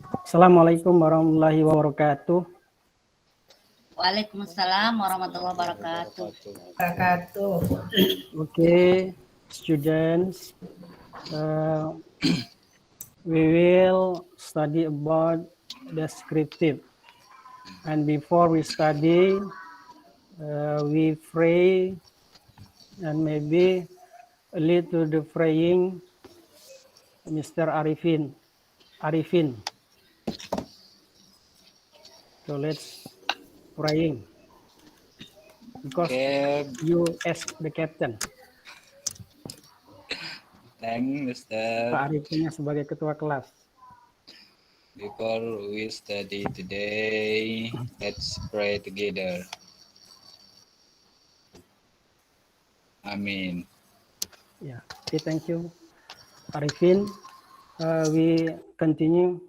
Assalamualaikum warahmatullahi wabarakatuh. Waalaikumsalam warahmatullahi wabarakatuh. Okay, students, we will study about descriptive. And before we study, we pray and maybe lead to the praying Mr. Arifin. So let's praying because you ask the captain. Thank Mr. Pak Arifinnya sebagai ketua kelas. Before we study today, let's pray together. Amin. Yeah. Okay, thank you, Arifin. We continue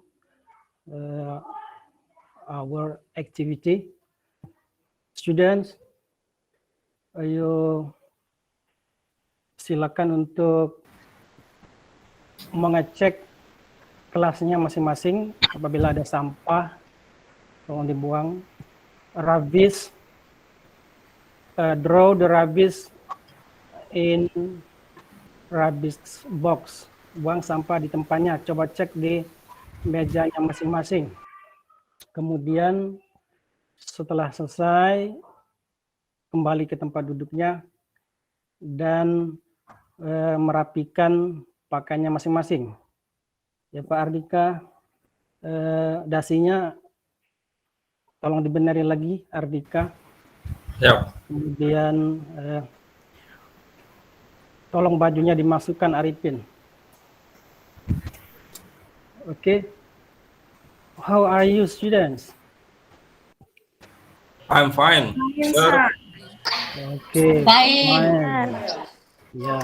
our activity. Students, ayo silakan untuk mengecek kelasnya masing-masing. Apabila ada sampah, tolong dibuang. Rubbish, draw the rubbish in rubbish box. Buang sampah di tempatnya. Coba cek di mejanya masing-masing. Kemudian setelah selesai, kembali ke tempat duduknya dan merapikan pakaiannya masing-masing. Ya Pak Ardika, dasinya tolong dibenerin lagi, Ardika. Siap. Kemudian tolong bajunya dimasukkan, Arifin. Okay. How are you, students? I'm fine, sir. Oke, Baik. Ya,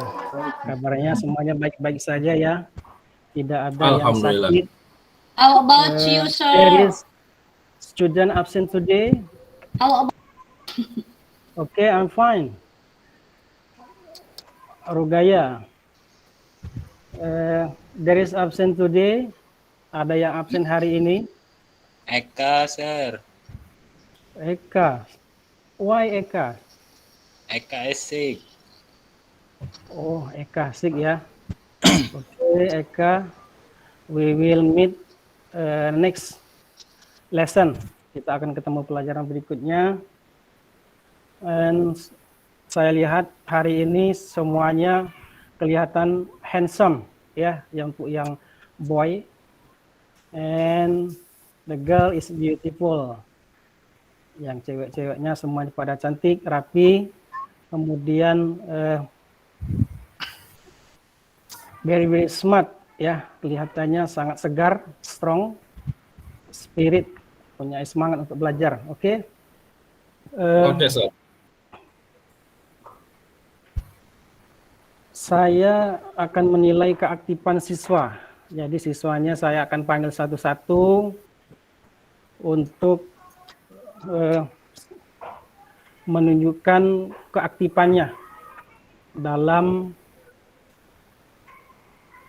kabarnya semuanya baik-baik saja ya. Tidak ada yang Alhamdulillah. sakit. How about you, There sir? is student absent today. How about Okay, I'm fine. Rugaya, there is absent today. Ada yang absen hari ini. Eka, sir. Eka. Why Eka? Eka is sick. Oh, Eka sick ya. Okay, Eka. We will meet next lesson. Kita akan ketemu pelajaran berikutnya. And saya lihat hari ini semuanya kelihatan handsome ya, yang boy. And the girl is beautiful. Yang cewek-ceweknya semuanya pada cantik, rapi. Kemudian very smart ya, kelihatannya sangat segar, strong, spirit, punya semangat untuk belajar. Oke. Oke, sir. Saya akan menilai keaktifan siswa. Jadi siswanya saya akan panggil satu-satu untuk menunjukkan keaktifannya dalam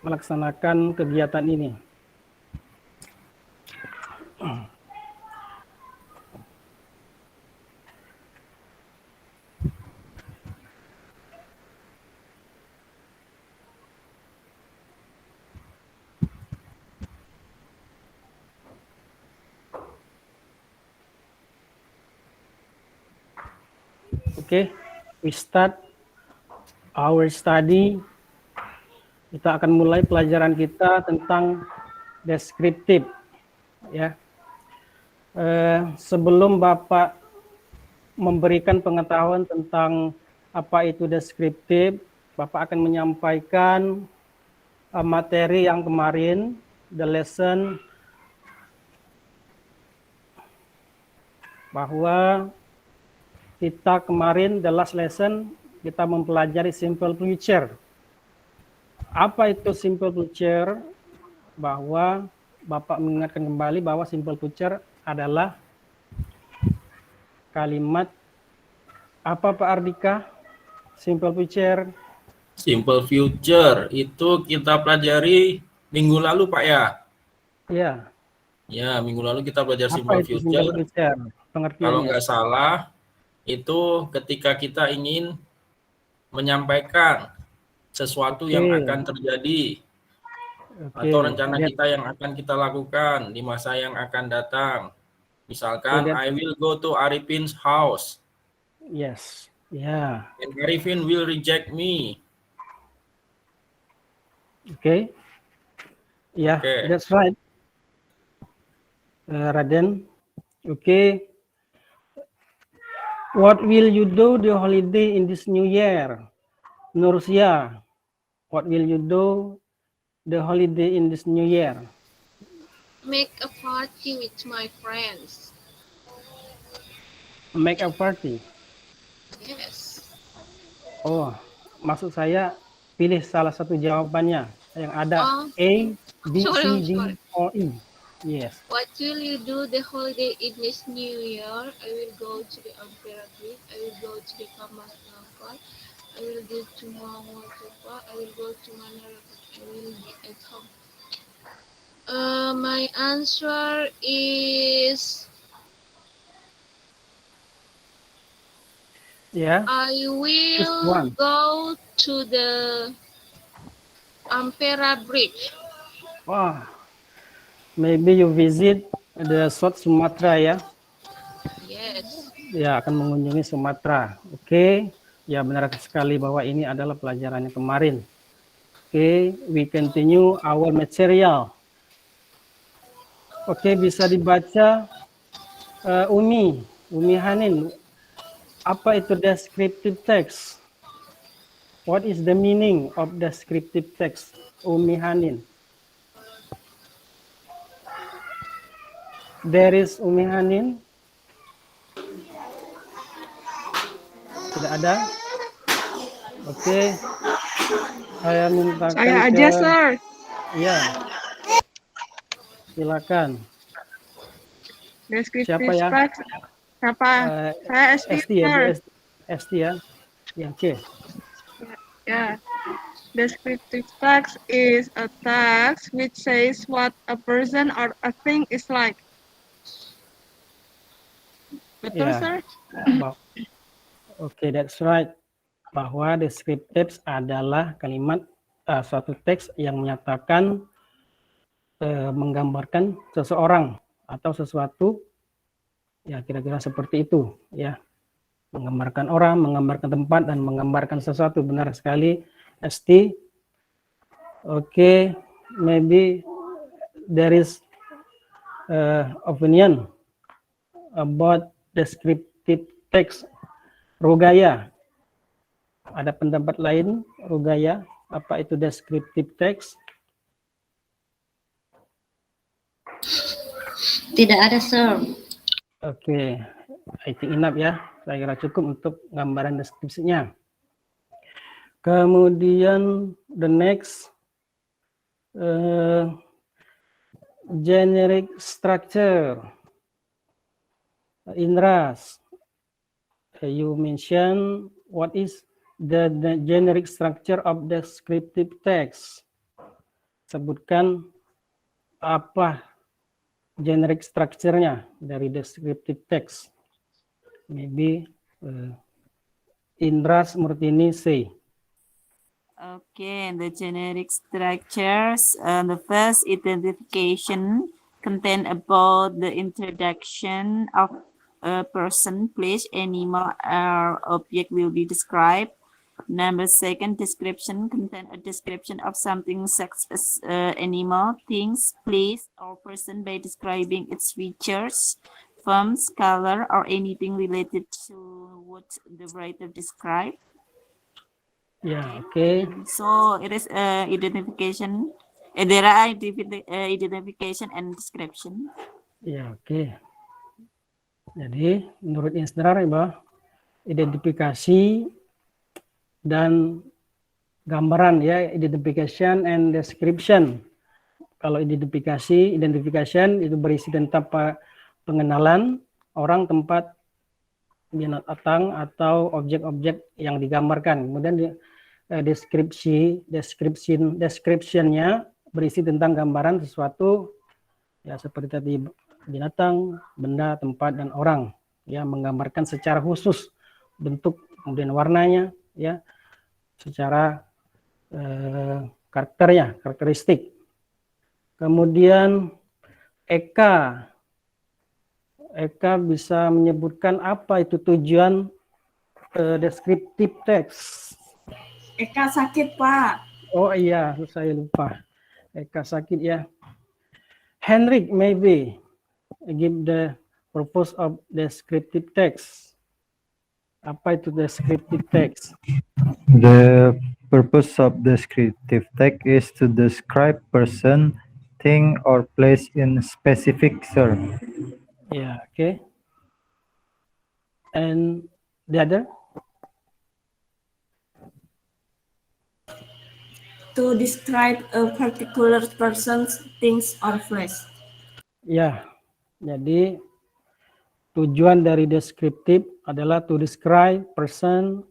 melaksanakan kegiatan ini. Oke, we start our study. Kita akan mulai pelajaran kita tentang deskriptif. Ya, sebelum Bapak memberikan pengetahuan tentang apa itu deskriptif, Bapak akan menyampaikan materi yang kemarin, the lesson, bahwa kita kemarin, the last lesson, kita mempelajari simple future. Apa itu simple future? Bahwa Bapak mengingatkan kembali bahwa simple future adalah kalimat apa Pak Ardika? Simple future. Simple future itu kita pelajari minggu lalu, Pak ya. Ya. Ya, minggu lalu kita belajar Apa simple itu simple future. future? Kalau Pengertiannya. nggak salah, itu ketika kita ingin menyampaikan sesuatu yang Oke. akan terjadi Oke. atau rencana That- kita yang akan kita lakukan di masa yang akan datang. Misalkan, that- I will go to Arifin's house Yes. Ya. and Arifin will reject me. Oke. Ya, Oke. that's right. Raden. Oke. What will you do the holiday in this new year? Nursia. What will you do the holiday in this new year? Make a party with my friends. Make a party. Yes. Oh, maksud saya pilih salah satu jawabannya yang ada Oh, A, B, C, sorry, D, sorry. or E. Yes. What will you do the holiday in this new year? I will go to the Ampera Bridge. I will go to the Kamas Nangkot. I will go to Mawar Tupa. I will go to Manara. I will be at home. My answer is Ya. I Choose will one. go to the Ampera Bridge. Wah. Maybe you visit the South Sumatra ya. Yes. Ya, akan mengunjungi Sumatera. Oke. Ya, benar sekali bahwa ini adalah pelajarannya kemarin. Oke, we continue our material. Oke, bisa dibaca Umi Hanin. Apa itu descriptive text? What is the meaning of descriptive text? Umi Hanin. There is Umi Hanin. Tidak ada. Oke. Saya minta Saya aja, Sir. Ya. Silakan. Descriptive Siapa ya? text. Siapa? Saya ST, ST ya, Sir. Bu, ST ya. Ya, oke. Yeah. Descriptive text is a text which says what a person or a thing is like. Betul, Ya. Sir? Oke, that's right. Bahwa descriptive adalah kalimat suatu teks yang menyatakan menggambarkan seseorang atau sesuatu, ya kira-kira seperti itu, ya. Menggambarkan orang, menggambarkan tempat, dan menggambarkan sesuatu. Benar sekali, ST. Oke, maybe there is opinion about descriptive text. Rugaya. Ada pendapat lain, Rugaya? Apa itu descriptive text? Tidak ada, Sir. Oke, I think enough ya. Saya kira cukup untuk gambaran deskripsinya. Kemudian the next generic structure. Indras, you mention what is the generic structure of descriptive text. Sebutkan apa generic structure-nya dari descriptive text. Maybe Indras Murtini say. Okay, the generic structures. The first identification contain about the introduction of a person, place, animal, or object will be described. Number second, description contain a description of something such as animal, things, place, or person by describing its features, forms, color, or anything related to what the writer described. Yeah, okay. So it is identification. There are identification and description. Ya, oke. Jadi menurut Indra, identifikasi dan gambaran ya, identification and description. Kalau identification itu berisi tentang pengenalan orang, tempat, binatang atau objek-objek yang digambarkan. Kemudian description-nya berisi tentang gambaran sesuatu Ya, seperti tadi binatang, benda, tempat, dan orang. Ya, menggambarkan secara khusus bentuk, kemudian warnanya, ya, secara karakternya, karakteristik. Kemudian Eka bisa menyebutkan apa itu tujuan descriptive text. Eka sakit, Pak. Oh iya, saya lupa. Eka sakit ya. Henrik maybe give the purpose of descriptive text. Apa itu descriptive text? The purpose of descriptive text is to describe person, thing, or place in specific term. Yeah, okay. And the other? To describe a particular person's things or place. Ya, jadi tujuan dari deskriptif adalah to describe person,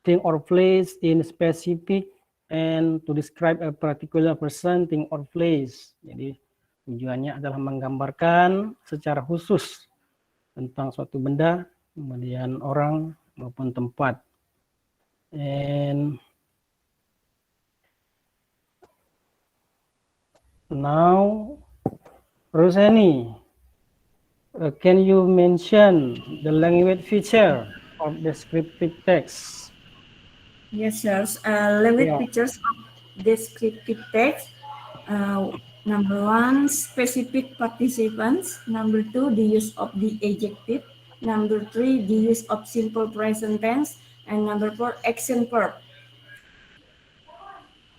thing or place in specific, and to describe a particular person, thing or place. Jadi tujuannya adalah menggambarkan secara khusus tentang suatu benda, kemudian orang maupun tempat. And now, Rosani, can you mention the language feature of descriptive text? Yes, sir. Language Yeah. features of descriptive text. Number 1, specific participants. Number 2, the use of the adjective. Number 3, the use of simple present tense. And number 4, action verb.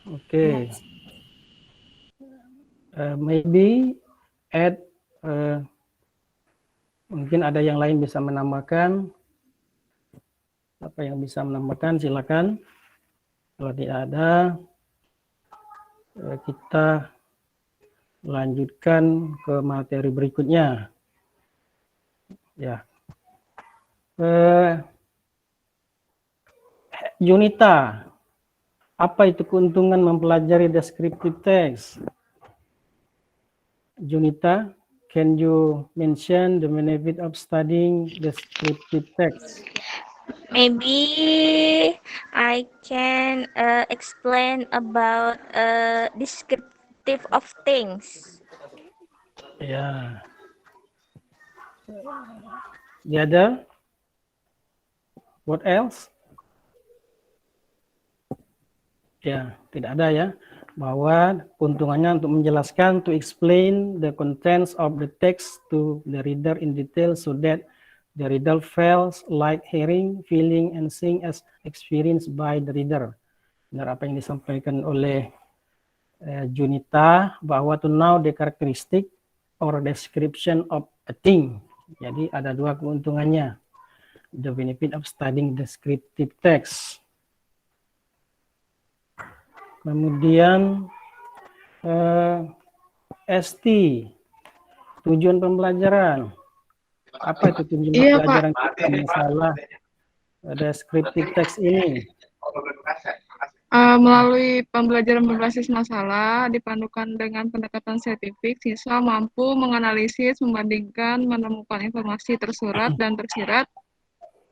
Okay. Maybe add, mungkin ada yang lain bisa menambahkan. Apa yang bisa menambahkan, silakan. Kalau tidak ada, kita lanjutkan ke materi berikutnya. Ya. Junita, apa itu keuntungan mempelajari descriptive text? Junita, can you mention the benefit of studying descriptive text? Maybe I can explain about descriptive of things. Yeah. The other? What else? Ya, tidak ada ya. Bahwa keuntungannya untuk menjelaskan, to explain the contents of the text to the reader in detail so that the reader feels like hearing, feeling, and seeing as experienced by the reader. Benar apa yang disampaikan oleh Junita, bahwa to know the characteristic or description of a thing. Jadi ada dua keuntungannya. The benefit of studying descriptive text. Kemudian ST, tujuan pembelajaran. Apa itu tujuan pembelajaran kita masalah descriptive text ini? Melalui pembelajaran berbasis masalah, dipandukan dengan pendekatan saintifik, siswa mampu menganalisis, membandingkan, menemukan informasi tersurat dan tersirat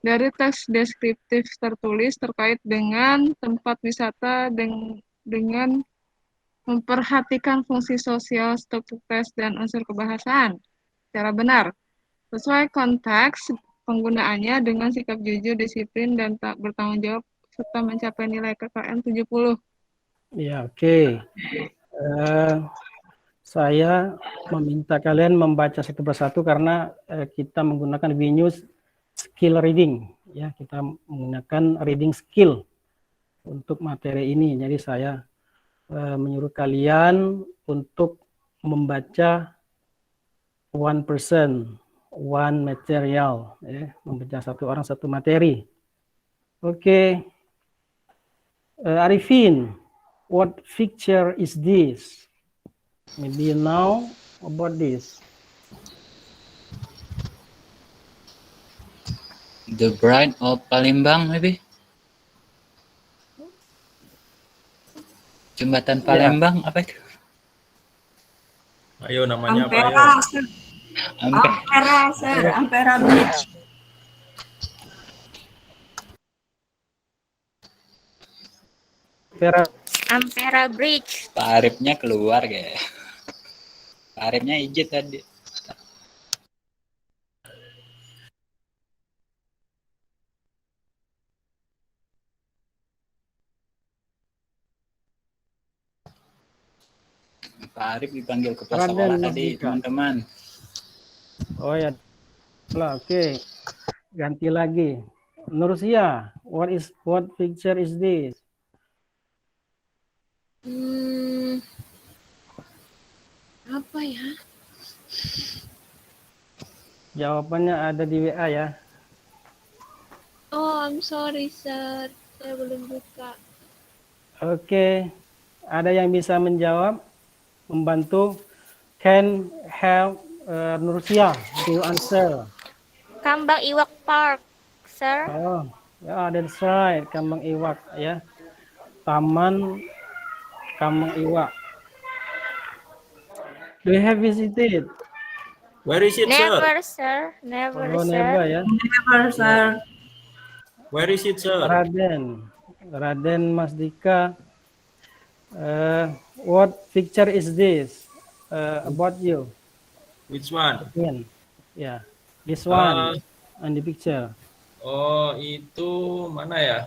dari teks deskriptif tertulis terkait dengan tempat wisata dengan memperhatikan fungsi sosial, struktur teks, dan unsur kebahasaan secara benar, sesuai konteks penggunaannya dengan sikap jujur, disiplin, dan tak bertanggung jawab, serta mencapai nilai KKM 70. Ya, oke. Saya meminta kalian membaca satu persatu karena kita menggunakan VNews skill reading. Ya, kita menggunakan reading skill untuk materi ini. Jadi saya menyuruh kalian untuk membaca one person, one material. Ya, membaca satu orang satu materi. Oke. Arifin, what picture is this? Maybe you know about this. The Bride of Palembang, maybe? Jembatan Palembang, apa itu? Ayo namanya apa? Ayo. Ampera, sir. Ampera, sir. Ampera Bridge. Ampera Bridge. Pak Arifnya keluar kayak. Pak Arifnya izin tadi. Pak Arif dipanggil kepala sekolah Raden tadi, Mardika. teman-teman. Oh ya, lah, oke. Ganti lagi. Nursia, what picture is this? Apa ya? Jawabannya ada di WA ya. Oh, I'm sorry, sir. Saya belum buka. Oke, ada yang bisa menjawab, membantu? Can help Nursia to answer. Kambang Iwak Park, sir. Oh, yeah, that's right. Kambang Iwak ya. Taman Kambang Iwak. Do you have visited? Where is it, sir? Never, sir. Never, Oh, sir. never ya. Never, sir. Where is it, sir? Raden Masdika. What picture is this about you? Which one? Again, yeah, this one on the picture. Oh, itu mana ya?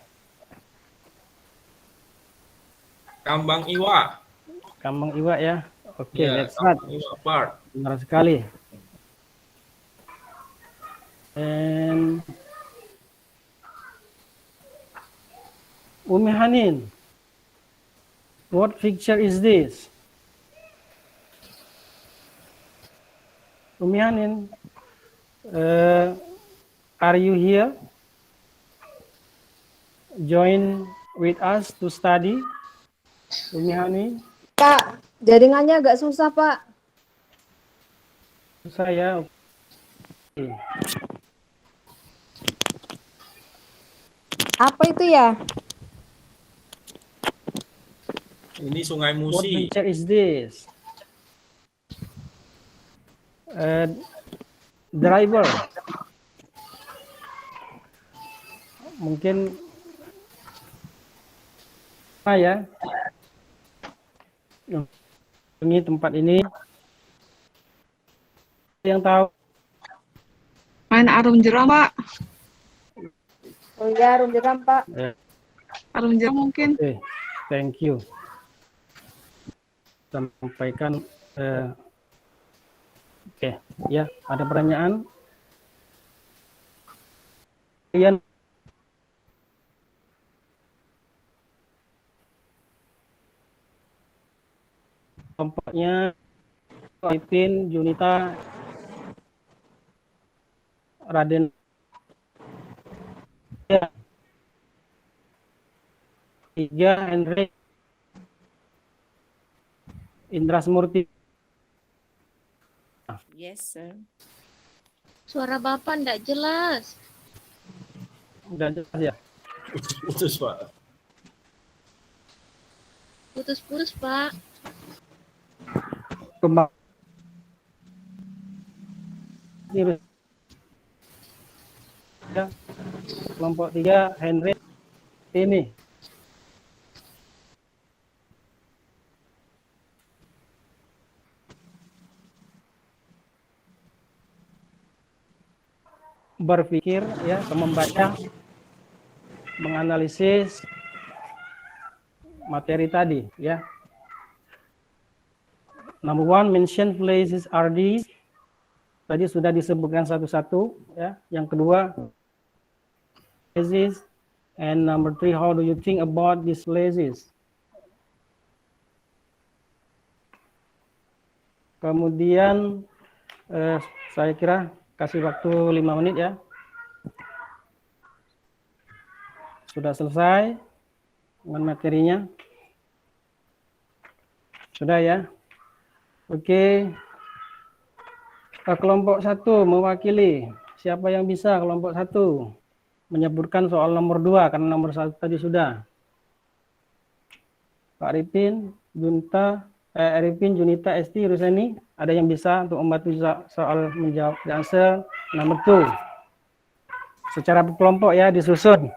Kambang Iwa. Kambang Iwa ya. Oke, Iya, that's right. Kambang Iwa Park. Benar sekali. And Umi Hanin, what picture is this? Umi Hanin, are you here? Join with us to study. Umi Hanin, Pak, jaringannya agak susah, Pak. saya. Oke. Apa itu ya? Ini Sungai What Musi. picture is this? Driver. Mungkin ya. Ini tempat ini. Yang tahu? Main arum jeram, Pak. Oh iya, arum jeram, Pak. Arum jeram mungkin. Oke, thank you. Sampaikan. Oke, ya, ada pertanyaan? Kalian kelompoknya Arifin, Junita, Raden, ya. Tiga, Henry, Indra Smurti. Yes, sir. Suara Bapak enggak jelas. Udah jelas ya? Putus, Pak. Putus-putus, Pak. Kembang. Ya. Kelompok 3, Henry, ini. Berpikir ya, membaca, menganalisis materi tadi ya. Number one, mention places are these. Tadi sudah disebutkan satu-satu ya. Yang kedua, places, and number three, how do you think about these places? Kemudian saya kira kasih waktu 5 menit ya. Sudah selesai dengan materinya. Sudah ya. Oke. Kelompok 1 mewakili. Siapa yang bisa kelompok 1 menyebutkan soal nomor 2 karena nomor 1 tadi sudah. Pak Arifin, Junita, Arifin, Junita, Esti, Ruseni, Ada yang bisa untuk membantu soal menjawab the answer? Number 2. Secara kelompok ya, disusun.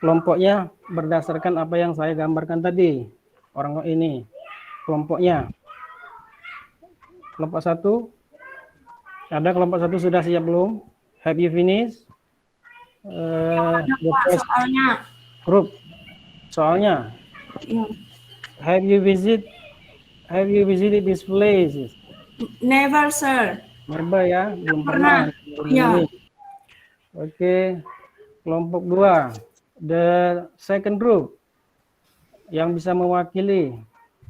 Kelompoknya berdasarkan apa yang saya gambarkan tadi. Orang ini, kelompoknya. Kelompok 1. Ada kelompok 1 sudah siap belum? Have you finished? The first Soalnya. group. Soalnya. Iya. Have you visited this place? Never, sir. Never ya, belum Pernah. pernah. Iya. Oke. Kelompok 2. The second group. Yang bisa mewakili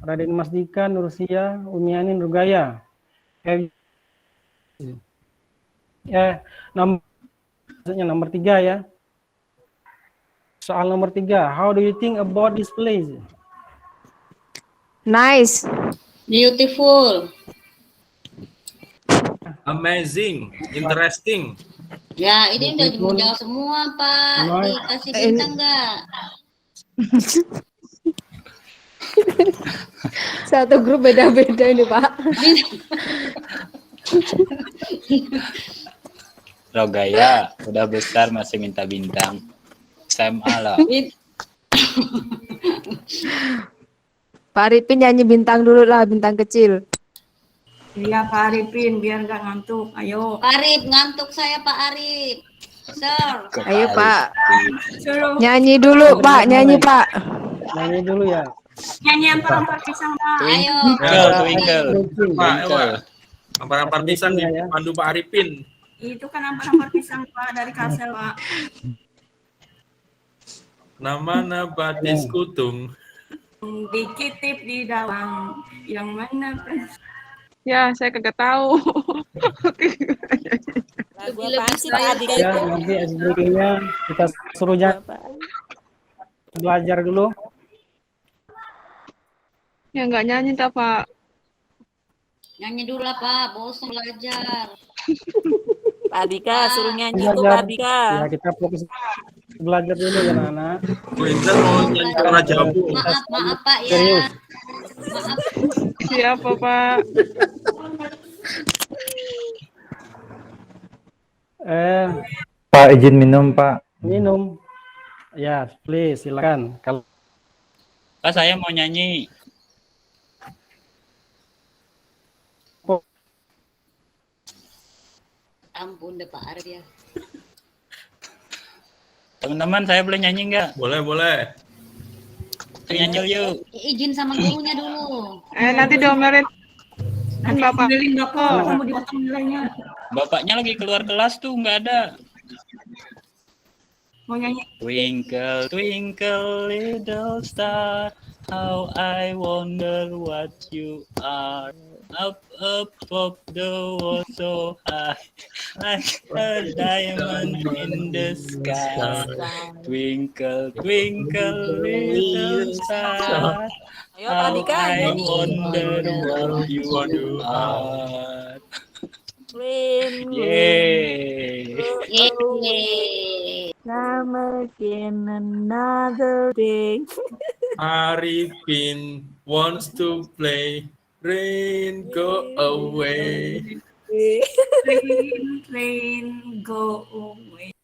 Raden Mas Dika, Nursia, Umiani, Nurgaya. Nomor 3 ya. Soal nomor 3. How do you think about this place? Nice. Beautiful. Amazing, interesting. Ya, ini udah Beautiful. menjawab semua, Pak. Nice. Dikasih bintang nggak? Satu grup beda-beda ini, Pak. Rogaya udah besar masih minta bintang. SMA lah. Pak Arifin nyanyi bintang dulu lah, bintang kecil. Iya, Pak Arifin, biar nggak ngantuk. Ayo. Pak Arif, ngantuk saya, Pak Arif. Sir. Ayo, Pak. Suruh Nyanyi dulu, Pak. Nyanyi, Pak. Nyanyi dulu ya. nyanyi ampar-ampar pisang, Pak. Ayo. Twinkle. Pak, ampar-ampar pisang Ya. dipandu Pak Arifin. Itu kan ampar-ampar pisang, Pak, dari Kasel, Pak. Nama batis kutung. Dikitip di dalam yang mana Ya, saya kagak tahu. Lagu apaan sih Pak Adika Ya, itu? nanti SBK-nya kita suruh belajar dulu. Ya nggak nyanyi tak, Pak. Nyanyi dulu lah, Pak. Bosan belajar. Pak Adika suruh nyanyi tuh Pak Adika. Ya, kita fokus belajar dulu ya, anak-anak. Winter mau nyanyi Raja Abu. Maaf, Pak ya. Serius. Maaf. Siapa, Pak? Pak izin minum, Pak. Minum. Ya, please, silakan. Kalau Pak saya mau nyanyi. Ampun deh Pak Arif ya. Teman-teman saya boleh nyanyi nggak? Boleh, boleh. Nyanyi yuk. Izin sama gurunya dulu. Nanti diomelin kan Bapak. Nilainya kok, kamu dipotong nilainya. Bapaknya lagi keluar kelas tuh nggak ada. Mau nyanyi. Twinkle, twinkle, little star, how I wonder what you are. Up above the world so high, like a diamond in the sky. Twinkle, twinkle, little star, Ayo Pak how Adika I nyanyi. wonder what you are. Win. Yeay. Yeay. Come again another day. Arifin wants to play. Rain go away. Rain, go away.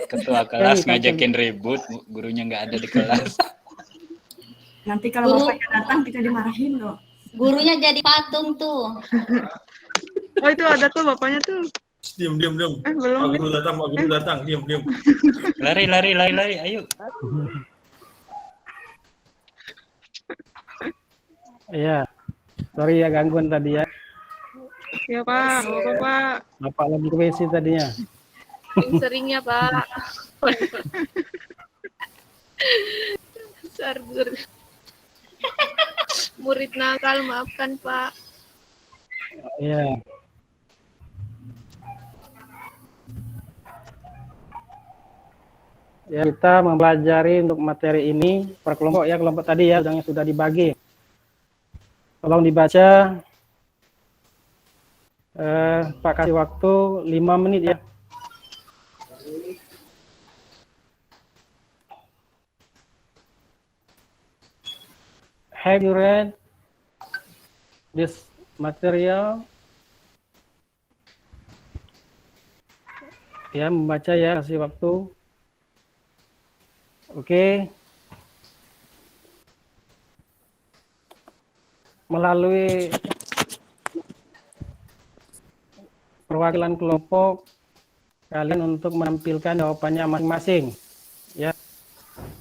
Ketua kelas ngajakin ribut, gurunya nggak ada di kelas. Nanti kalau bapaknya datang kita dimarahin loh. Gurunya jadi patung tuh. Oh, itu ada tuh bapaknya tuh. Diam. Belum. Pak Guru datang. Diam. Lari, ayo. Iya. Sorry ya gangguan tadi ya. Ya, Pak. Bapak. Bapak lagi ke WC tadinya. Sering ya Pak. Besar guru. Murid nakal, maafkan Pak. Iya. Ya, kita mempelajari untuk materi ini per kelompok ya, kelompok tadi ya yang sudah dibagi. Tolong dibaca. Pak kasih waktu 5 menit ya. Have you read this material. Ya, membaca ya, kasih waktu. Oke. Melalui perwakilan kelompok, kalian untuk menampilkan jawabannya masing-masing. Ya,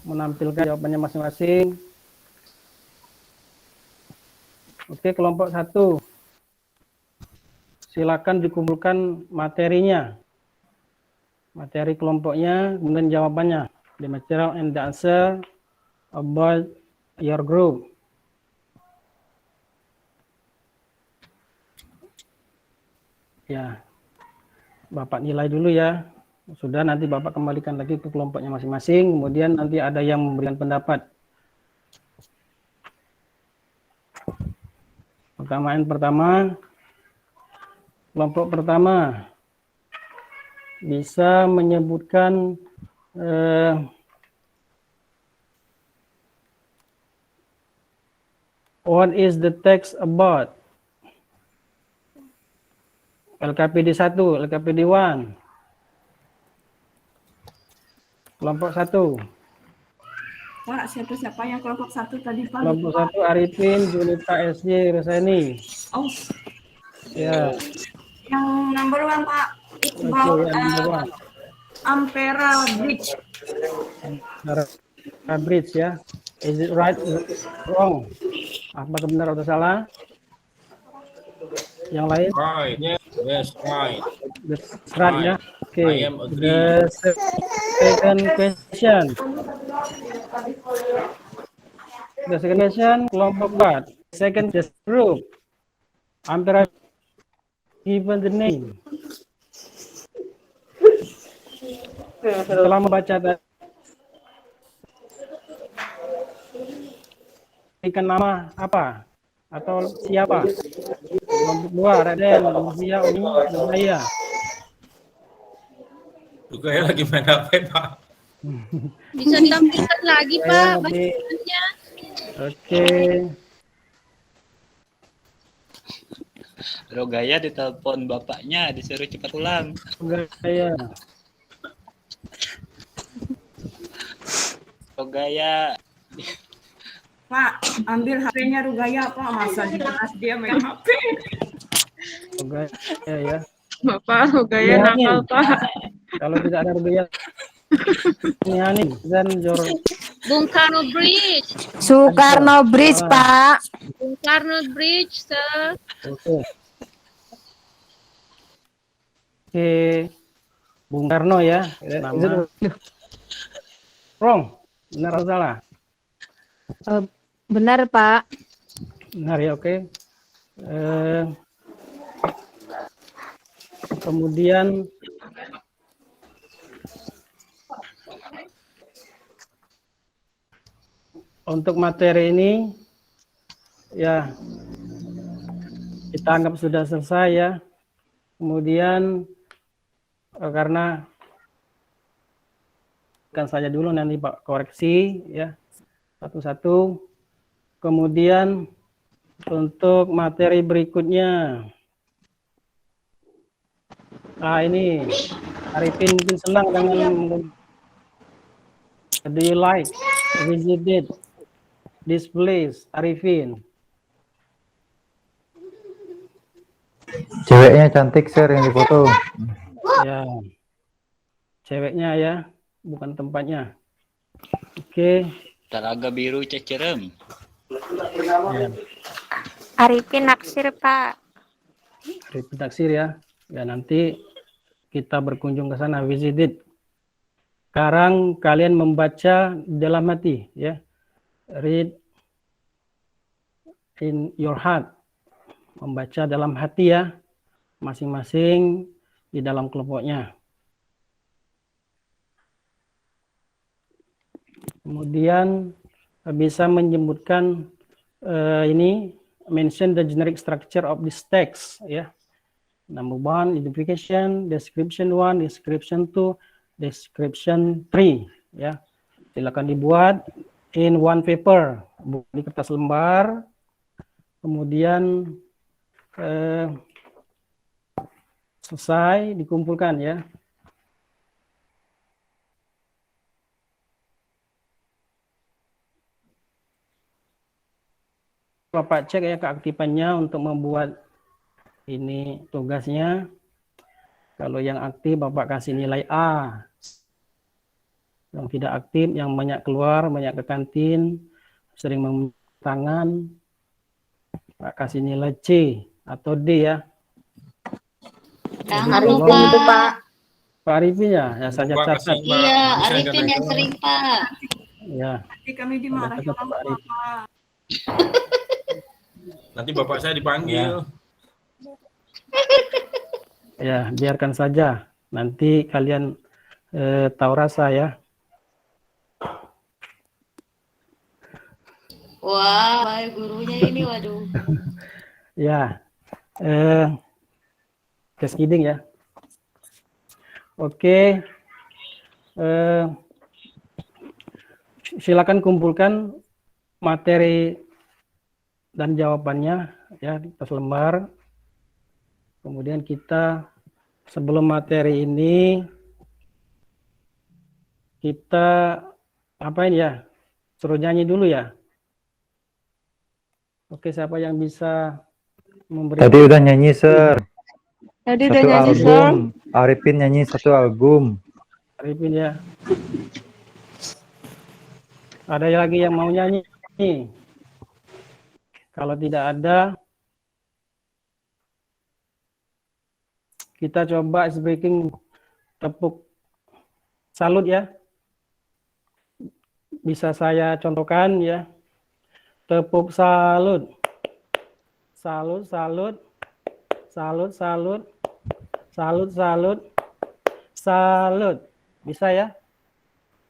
menampilkan jawabannya masing-masing. Oke, kelompok 1. Silakan dikumpulkan materinya. Materi kelompoknya, kemudian jawabannya. The material and the answer about your group. Ya, Bapak nilai dulu ya. Sudah, nanti Bapak kembalikan lagi ke kelompoknya masing-masing. Kemudian nanti ada yang memberikan pendapat. Pertanyaan pertama, kelompok pertama bisa menyebutkan what is the text about? LKPD 1, LKPD 1. Kelompok 1. Pak, siapa-siapa yang kelompok 1 tadi, Pak? Kelompok 1 Arifin, Junita, SJ, Reseni. Oh, Ya. yang number 1, Pak. It's Oke, about yang number 1. Ampera Bridge. Ampera Bridge ya. Is it right or wrong? Apakah benar atau salah? Yang lain? Right. Yes, right. That's right ya. Oke. I am agree. The second question. The second question, kelompok 4. Second just group. Ampera given the name. Setelah membaca berikan nama apa atau siapa? Kelompok 2, Raden, Lucia, Uni, saya. Juga lagi main HP, Pak. Bisa ditampilkan lagi, Saya Pak, nanti- bacaannya. Oke. Rogaya ditelepon bapaknya, disuruh cepat pulang. Saya. Rogaya. Pak, ambil HP-nya Rugaya, Pak. Masa di kelas dia main HP? Oke ya. Bapak Rogaya Iya, nakal, nih. Pak. Kalau tidak ada rupiah, ini Hani dan Jor. Bung Karno Bridge. Soekarno Bridge, Pak. Bung Karno Bridge, sir. Oke. Oke. Bung Karno ya. Nama. Wrong. Benar atau salah? Benar, Pak. Benar ya, oke. Kemudian untuk materi ini ya kita anggap sudah selesai ya. Kemudian karena kan saja dulu nanti Pak koreksi ya satu-satu. Kemudian untuk materi berikutnya, ini Arifin mungkin senang dengan do you like visited this place, Arifin? Ceweknya cantik, Sir, yang difoto. Ya, ceweknya ya, bukan tempatnya. Oke. Telaga Biru Cecerem. Ya. Arifin naksir, Pak. Arifin taksir ya. Ya nanti kita berkunjung ke sana, visited. Sekarang kalian membaca dalam hati ya. Read in your heart. Membaca dalam hati ya. Masing-masing di dalam kelompoknya. Kemudian bisa menyebutkan ini mention the generic structure of this text ya. Number 1 identification, description 1, description 2, description 3 ya. Silakan dibuat in one paper, di kertas lembar. Kemudian selesai dikumpulkan ya. Bapak cek ya keaktifannya untuk membuat ini tugasnya. Kalau yang aktif Bapak kasih nilai A. Yang tidak aktif, yang banyak keluar, banyak ke kantin, sering tangan, Pak kasih nilai C atau D ya. Jangan Tolong- lupa. itu Pak. Pak Arifin ya, saya Lupa catat. kasih Pak Iya, Bisa Arifin yang kadang-kadang. sering, Pak. Ya, Nanti kami dimarahi Ada orang Pak tua, Arif. Pak. Nanti bapak saya dipanggil. ya biarkan saja. Nanti kalian tahu rasa ya. Wah, baik gurunya ini, waduh. Ya, cascading ya. Oke, silakan kumpulkan materi dan jawabannya ya di atas lembar. Kemudian kita sebelum materi ini kita apain ya? Suruh nyanyi dulu ya. Oke, siapa yang bisa memberi? Tadi udah nyanyi, Sir. Tadi udah Satu nyanyi, Sir. album. Arifin nyanyi satu album. Arifin ya. Ada lagi yang mau nyanyi? Kalau tidak ada, kita coba ice breaking tepuk salut ya. Bisa saya contohkan ya. Tepuk salut. Salut, salut. Salut, salut. Salut, salut. Salut. Bisa ya?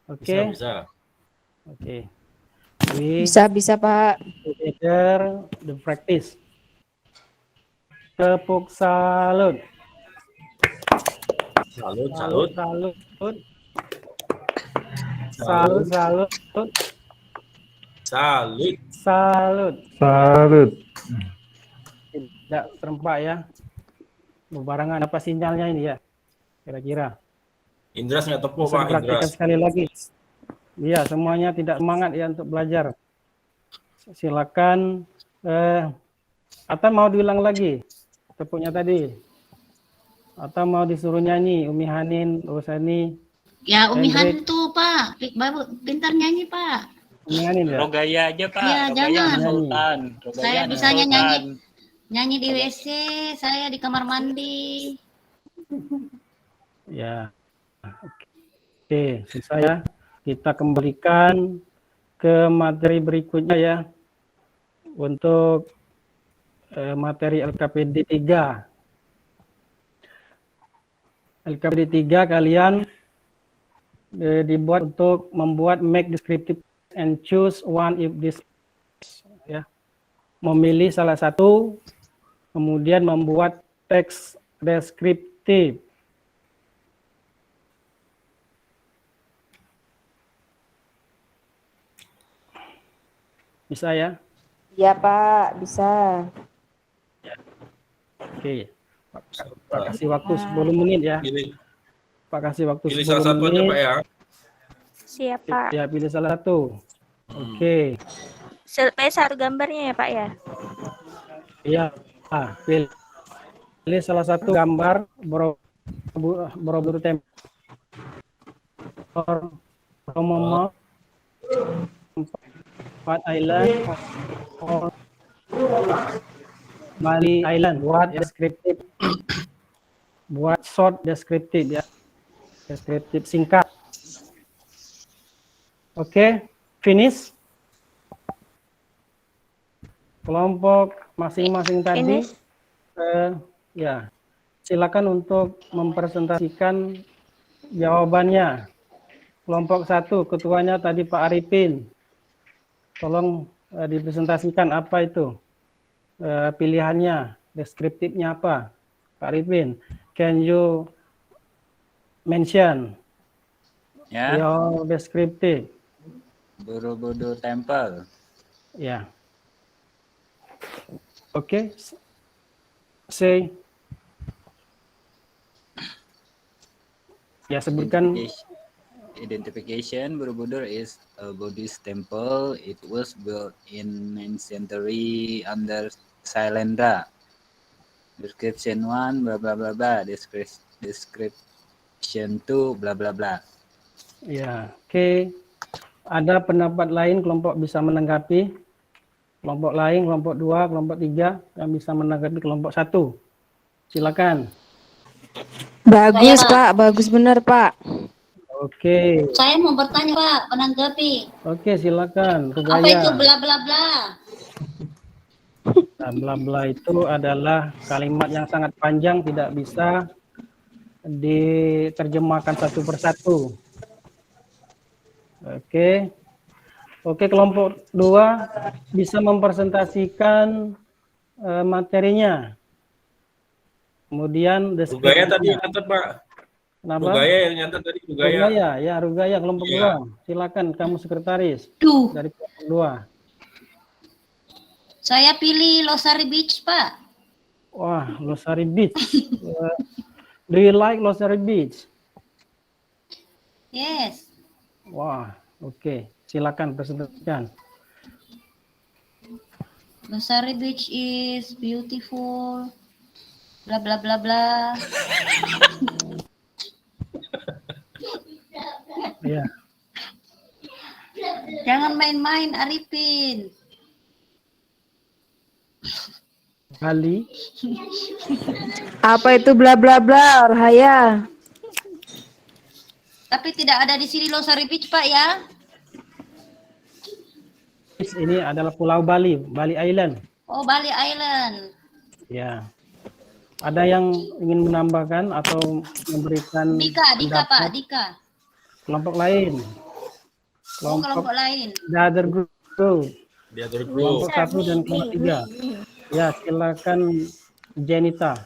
Oke. Bisa. Oke. We Bisa Pak. together the practice. Tepuk salut. Salut, salut. Salut. Salut, salut. Salut. Salut. Salut. Tidak serempak ya. Berbarengan apa sinyalnya ini ya? Kira-kira. Indras nggak tepuk, Bisa Pak. dipraktikkan Indras. sekali lagi. Iya, semuanya tidak semangat ya untuk belajar. Silakan. Atau mau diulang lagi tepuknya tadi? Atau mau disuruh nyanyi? Umi Hanin, Rosani, Ya, Umi Hendrik. Han tuh, Pak. Pintar nyanyi, Pak. Umi Hanin ya? Rogaya aja Pak. Iya, Rogaya jangan. Sultan. Rogaya Saya anak bisanya Sultan. nyanyi. Nyanyi di WC, saya di kamar mandi. Ya. Oke, selesai ya. Kita kembalikan ke materi berikutnya ya. Untuk materi LKPD 3. LKPD 3 kalian dibuat untuk membuat make descriptive and choose one if this ya. Memilih salah satu, kemudian membuat teks deskriptif. Bisa ya? Iya Pak, bisa. Oke. Pak kasih waktu 10 menit ya. Pilih, Pak kasih waktu pilih 10 salah satu aja, menit. Pak ya. Siap, Pak. Ya, pilih salah satu. Oke. Satu gambarnya ya, Pak ya? Iya. Pilih salah satu gambar Borobudur Temple. Romomo, Empat Island, or Bali Island. Buat deskriptif. Buat short deskriptif ya. Deskriptif singkat. Oke, finish. Kelompok masing-masing tadi. Finish. Ya, silakan untuk mempresentasikan jawabannya. Kelompok 1, ketuanya tadi Pak Arifin. Tolong dipresentasikan apa itu pilihannya, deskriptifnya apa, Pak Arifin. Can you mention Ya. your descriptive? Borobudur Temple. Ya. Oke. Say. Ya, sebutkan. Identification Borobudur is a Buddhist temple. It was built in 9th century under Sailendra. Description 1 bla bla bla bla. Description 2 bla bla bla. Ya, oke. Ada pendapat lain kelompok bisa menanggapi? Kelompok lain, kelompok 2, kelompok 3 yang bisa menanggapi kelompok 1. Silakan. Bagus, Saya, Pak. Bagus benar, Pak. Oke. Saya mau bertanya Pak, menanggapi. Oke, silakan. Apa Rugaya. itu bla bla bla? Nah, bla bla itu adalah kalimat yang sangat panjang, tidak bisa diterjemahkan satu persatu. Oke. Oke, kelompok 2 bisa mempresentasikan materinya. Kemudian Rugaya tadi yang nyatet, Pak. Kenapa? Rugaya yang nyatet tadi, Rugaya. Rugaya, ya Rugaya kelompok Iya. 2. Silakan kamu sekretaris Duh, dari kelompok 2. saya pilih Losari Beach Pak. Wah, Losari Beach. Do you like Losari Beach? Yes. Wah, oke. Silakan presentasikan. Losari Beach is beautiful. Bla bla bla bla. Ya. Jangan main-main, Arifin. Bali. Apa itu bla bla bla, Rahaya? Tapi tidak ada di sini Losari Beach Pak ya. Ini adalah Pulau Bali, Bali Island. Oh, Bali Island. Ya. Ada yang ingin menambahkan atau memberikan Dika pendapat? Pak, Dika. Kelompok lain. Oh, kelompok lain. The other group. The other group. Kelompok 1 dan kelompok 3. Ya, silakan Jenita.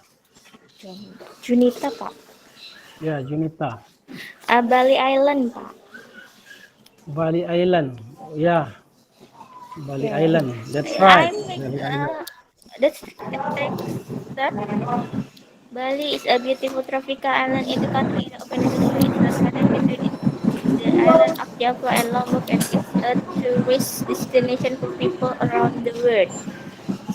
Junita, Pak. Ya, Junita. Bali Island, Pak. Bali Island. Ya. Bali Island. That's right. Bali Island. That's that. Bali is a beautiful tropical island in the country in the open ocean. It is located between the island of Java and Lombok, and it's a tourist destination for people around the world.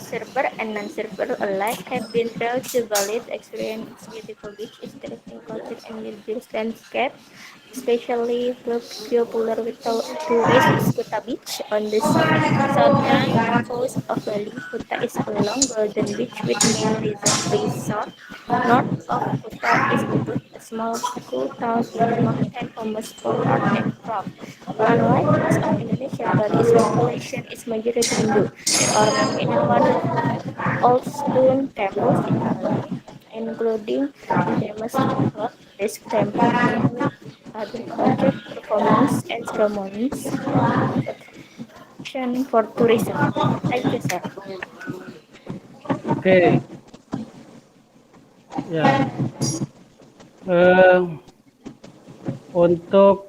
Surfer and non-surfer alike have been thrilled to Bali to experience its beautiful beach, interesting culture, and religious landscape. Especially popular with tourists, Kuta Beach on the southern coast of Bali. Kuta is a long golden beach with many resorts. North of Kuta is Ubud, a small cool town in the mountain famous for art and craft. Unlike most of Indonesia, Bali's population is majority Hindu. There are many old stone temples in Bali, including the famous Buddhist temple, agriculture, performance, and ceremonies, for tourism. Thank you, sir. Oke. Ya. Untuk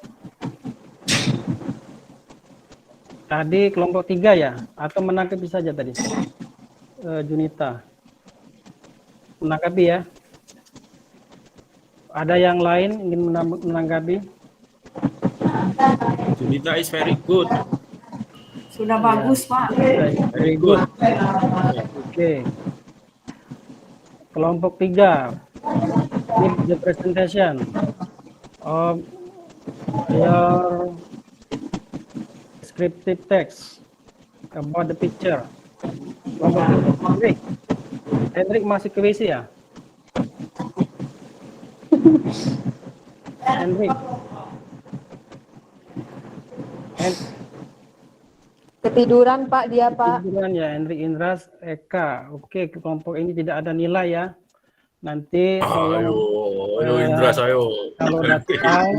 tadi kelompok 3 ya, atau menanggapi saja tadi, Junita. Menanggapi ya. Ada yang lain ingin menanggapi? Junita is very good. Sudah bagus, Pak. Very good. Oke. Kelompok 3. Give the presentation of your descriptive text about the picture. Kelompok 3. Hendrik masih ke WC ya? Hendrik. Ketiduran, Pak, dia, Pak. Ketiduran ya, Hendrik Indras, Eka. Oke, kelompok ini tidak ada nilai ya. Nanti Ayo Indras, ayo. kalau datang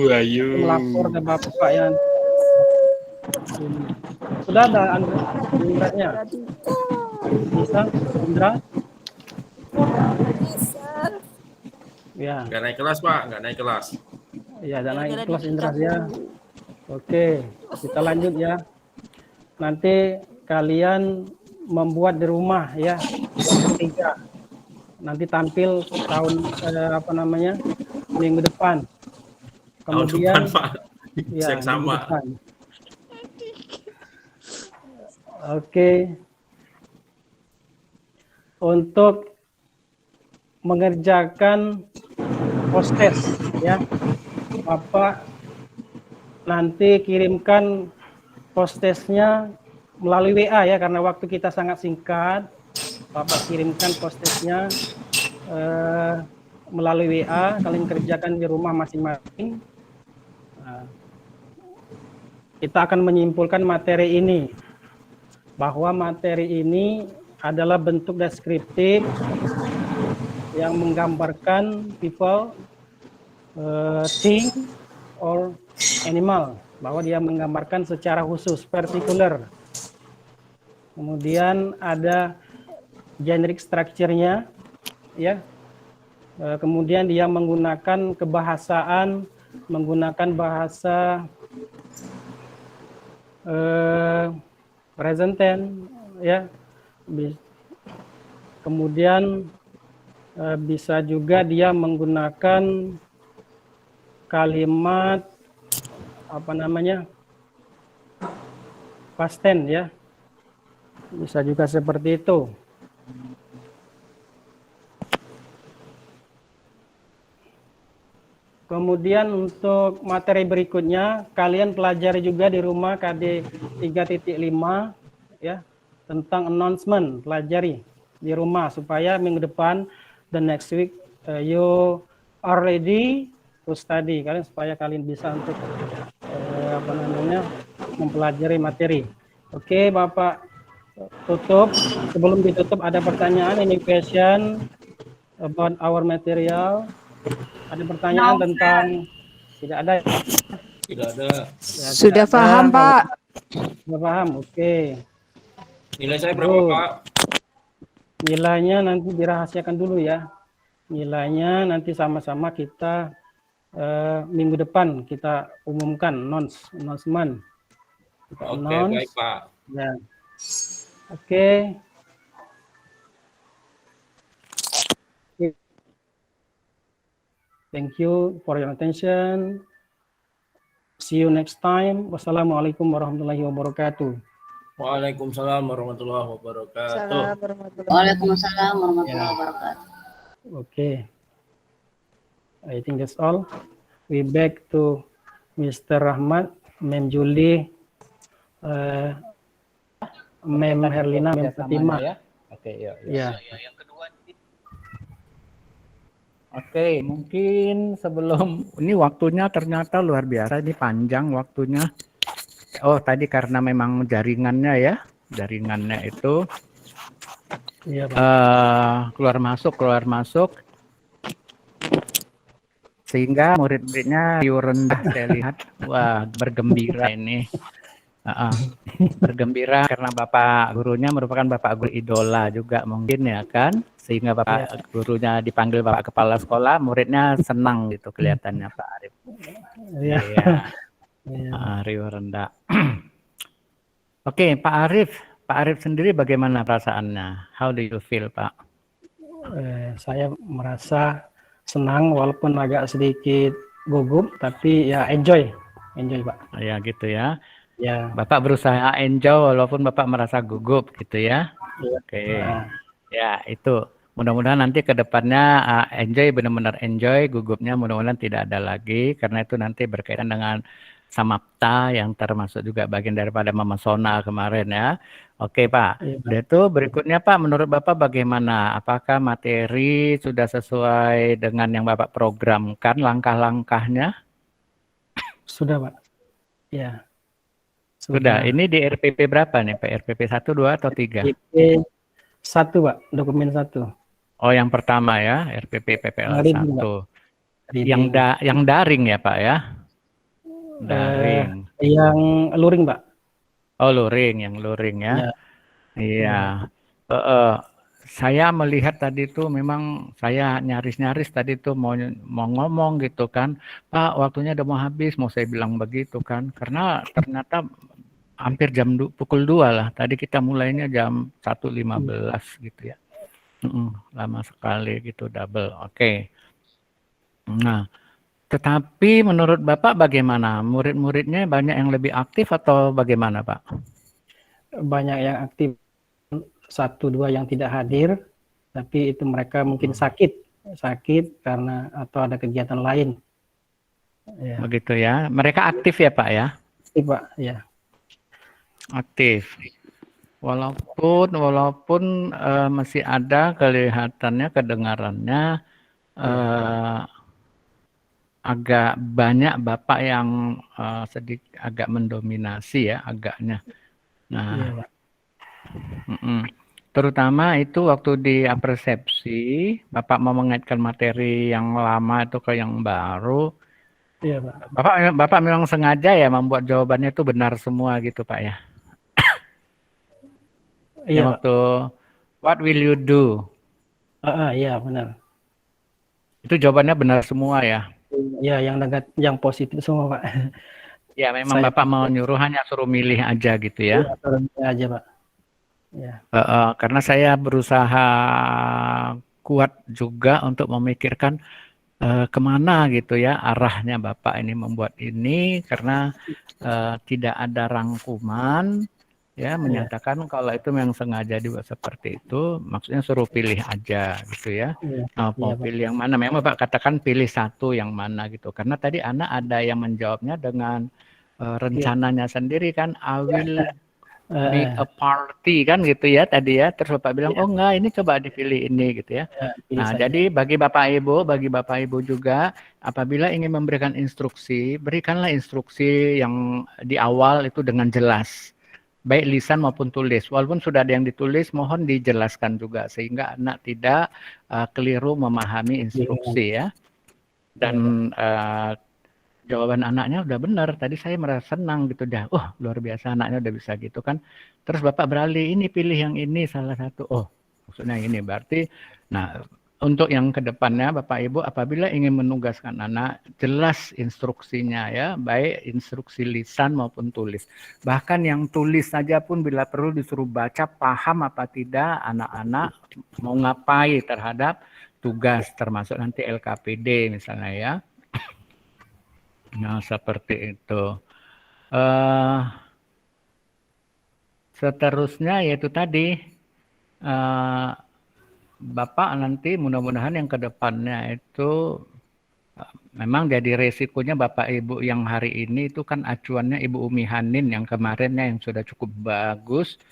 Ayo. melapor ke Bapak yang sudah ada Indrasnya. Bisa, Indra? Ya. Nggak naik kelas, Pak. Nggak naik kelas. Ya, dan naik kelas Indra ya. Oke, kita lanjut ya. Nanti kalian membuat di rumah ya. Kelompok 3. nanti tampil minggu depan. Tahun Kemudian depan, Pak. ya Yang minggu sama. depan. Oke. Untuk mengerjakan post-test ya, Bapak nanti kirimkan post-testnya melalui WA ya, karena waktu kita sangat singkat. Bapak kirimkan post-testnya melalui WA, kalian kerjakan di rumah masing-masing. Nah, kita akan menyimpulkan materi ini, bahwa materi ini adalah bentuk deskriptif yang menggambarkan people, thing, or animal, bahwa dia menggambarkan secara khusus, particular. Kemudian ada generic structure-nya, ya. Kemudian dia menggunakan kebahasaan, menggunakan bahasa present tense, ya. Kemudian bisa juga dia menggunakan kalimat past tense ya, bisa juga seperti itu. Kemudian untuk materi berikutnya kalian pelajari juga di rumah KD 3.5 ya, tentang announcement, pelajari di rumah supaya minggu depan, the next week you are ready to study, kalian supaya kalian bisa untuk mempelajari materi. Oke, Bapak tutup. Sebelum ditutup ada pertanyaan, any question about our material? Ada pertanyaan tentang tidak ada? Tidak ada. Ya, Sudah tidak ada. paham, Pak. Sudah paham, oke. Nilai saya berapa, Pak? Nilainya nanti dirahasiakan dulu ya. Nilainya nanti sama-sama kita minggu depan kita umumkan announcement. Oke, baik, Pak. Ya. Oke. Thank you for your attention. See you next time. Wassalamualaikum warahmatullahi wabarakatuh. Waalaikumsalam warahmatullahi wabarakatuh. Waalaikumsalam warahmatullahi wabarakatuh. Okay. I think that's all. We back to Mr. Rahmat, Mem Julie, Mem Herlina, Mem Fatima. Ya. Oke, yuk. Ya. Yang kedua. Oke, mungkin sebelum ini waktunya ternyata luar biasa, ini panjang waktunya. Oh, tadi karena memang jaringannya itu Iya, Pak. keluar masuk, sehingga murid-muridnya view rendah saya lihat. Wah, bergembira ini. Bergembira karena bapak gurunya merupakan bapak guru idola juga mungkin ya kan, sehingga bapak gurunya dipanggil bapak kepala sekolah, muridnya senang gitu kelihatannya Pak Arif. Iya. View rendah. Oke, Pak Arif sendiri bagaimana perasaannya? How do you feel, Pak? Saya merasa senang walaupun agak sedikit gugup, tapi ya enjoy Pak. Ya gitu ya. Ya. Bapak berusaha enjoy walaupun Bapak merasa gugup gitu ya. Ya. Oke. Ya itu. Mudah-mudahan nanti ke depannya enjoy, benar-benar enjoy, gugupnya mudah-mudahan tidak ada lagi, karena itu nanti berkaitan dengan samapta yang termasuk juga bagian daripada memasona kemarin ya. Oke Pak. Itu berikutnya Pak, menurut Bapak bagaimana? Apakah materi sudah sesuai dengan yang Bapak programkan langkah-langkahnya? Sudah Pak. Ya. Sudah. Ini di RPP berapa nih Pak? RPP 1, 2 atau 3? RPP 1 Pak, dokumen 1. Oh yang pertama ya, RPP PPL 1. Yang daring ya Pak ya? Daring. Yang luring Pak. Oh luring, yang luring ya. Iya. Saya melihat tadi itu memang saya nyaris-nyaris tadi itu mau ngomong gitu kan. Pak waktunya udah mau habis, mau saya bilang begitu kan. Karena ternyata hampir pukul 2 lah. Tadi kita mulainya jam 1.15 gitu ya. Lama sekali gitu, double. Oke. Nah, tetapi menurut Bapak bagaimana? Murid-muridnya banyak yang lebih aktif atau bagaimana, Pak? Banyak yang aktif, 1-2 yang tidak hadir, tapi itu mereka mungkin sakit karena atau ada kegiatan lain. Ya. Begitu ya. Mereka aktif ya, Pak ya? Aktif, Pak, ya. Aktif. Walaupun masih ada kelihatannya, kedengarannya agak banyak Bapak yang sedikit agak mendominasi ya agaknya. Nah, terutama itu waktu di persepsi, Bapak mau mengaitkan materi yang lama itu ke yang baru. Iya, Pak. Bapak memang sengaja ya membuat jawabannya itu benar semua gitu, Pak ya? Iya, waktu what will you do? Iya, benar. Itu jawabannya benar semua ya? Ya, yang negatif, yang positif semua, Pak. Ya, memang Bapak mau nyuruh hanya suruh milih aja gitu ya? Iya, suruh milih aja, Pak. Ya. Karena saya berusaha kuat juga untuk memikirkan kemana gitu ya arahnya Bapak ini membuat ini, karena tidak ada rangkuman ya menyatakan kalau itu memang sengaja dibuat seperti itu, maksudnya suruh pilih aja gitu ya. Mau pilih yang mana, memang Bapak katakan pilih satu yang mana gitu, karena tadi anak ada yang menjawabnya dengan rencananya sendiri kan, I will make a party kan gitu ya tadi ya, terus Bapak bilang oh enggak, ini coba dipilih ini gitu ya. Nah, jadi bagi Bapak Ibu juga apabila ingin memberikan instruksi, berikanlah instruksi yang di awal itu dengan jelas, baik lisan maupun tulis. Walaupun sudah ada yang ditulis, mohon dijelaskan juga sehingga anak tidak keliru memahami instruksi ya. Dan jawaban anaknya udah benar. Tadi saya merasa senang gitu dah. Oh, luar biasa anaknya udah bisa gitu kan. Terus Bapak beralih, ini pilih yang ini salah satu. Oh, maksudnya ini berarti. Nah, untuk yang kedepannya Bapak Ibu apabila ingin menugaskan anak, jelas instruksinya ya, baik instruksi lisan maupun tulis. Bahkan yang tulis saja pun bila perlu disuruh baca, paham apa tidak anak-anak mau ngapai terhadap tugas, termasuk nanti LKPD misalnya ya. Nah, seperti itu. Seterusnya yaitu tadi, Bapak nanti mudah-mudahan yang kedepannya itu memang jadi resikonya Bapak Ibu yang hari ini itu kan acuannya Ibu Umi Hanin yang kemarinnya yang sudah cukup bagus,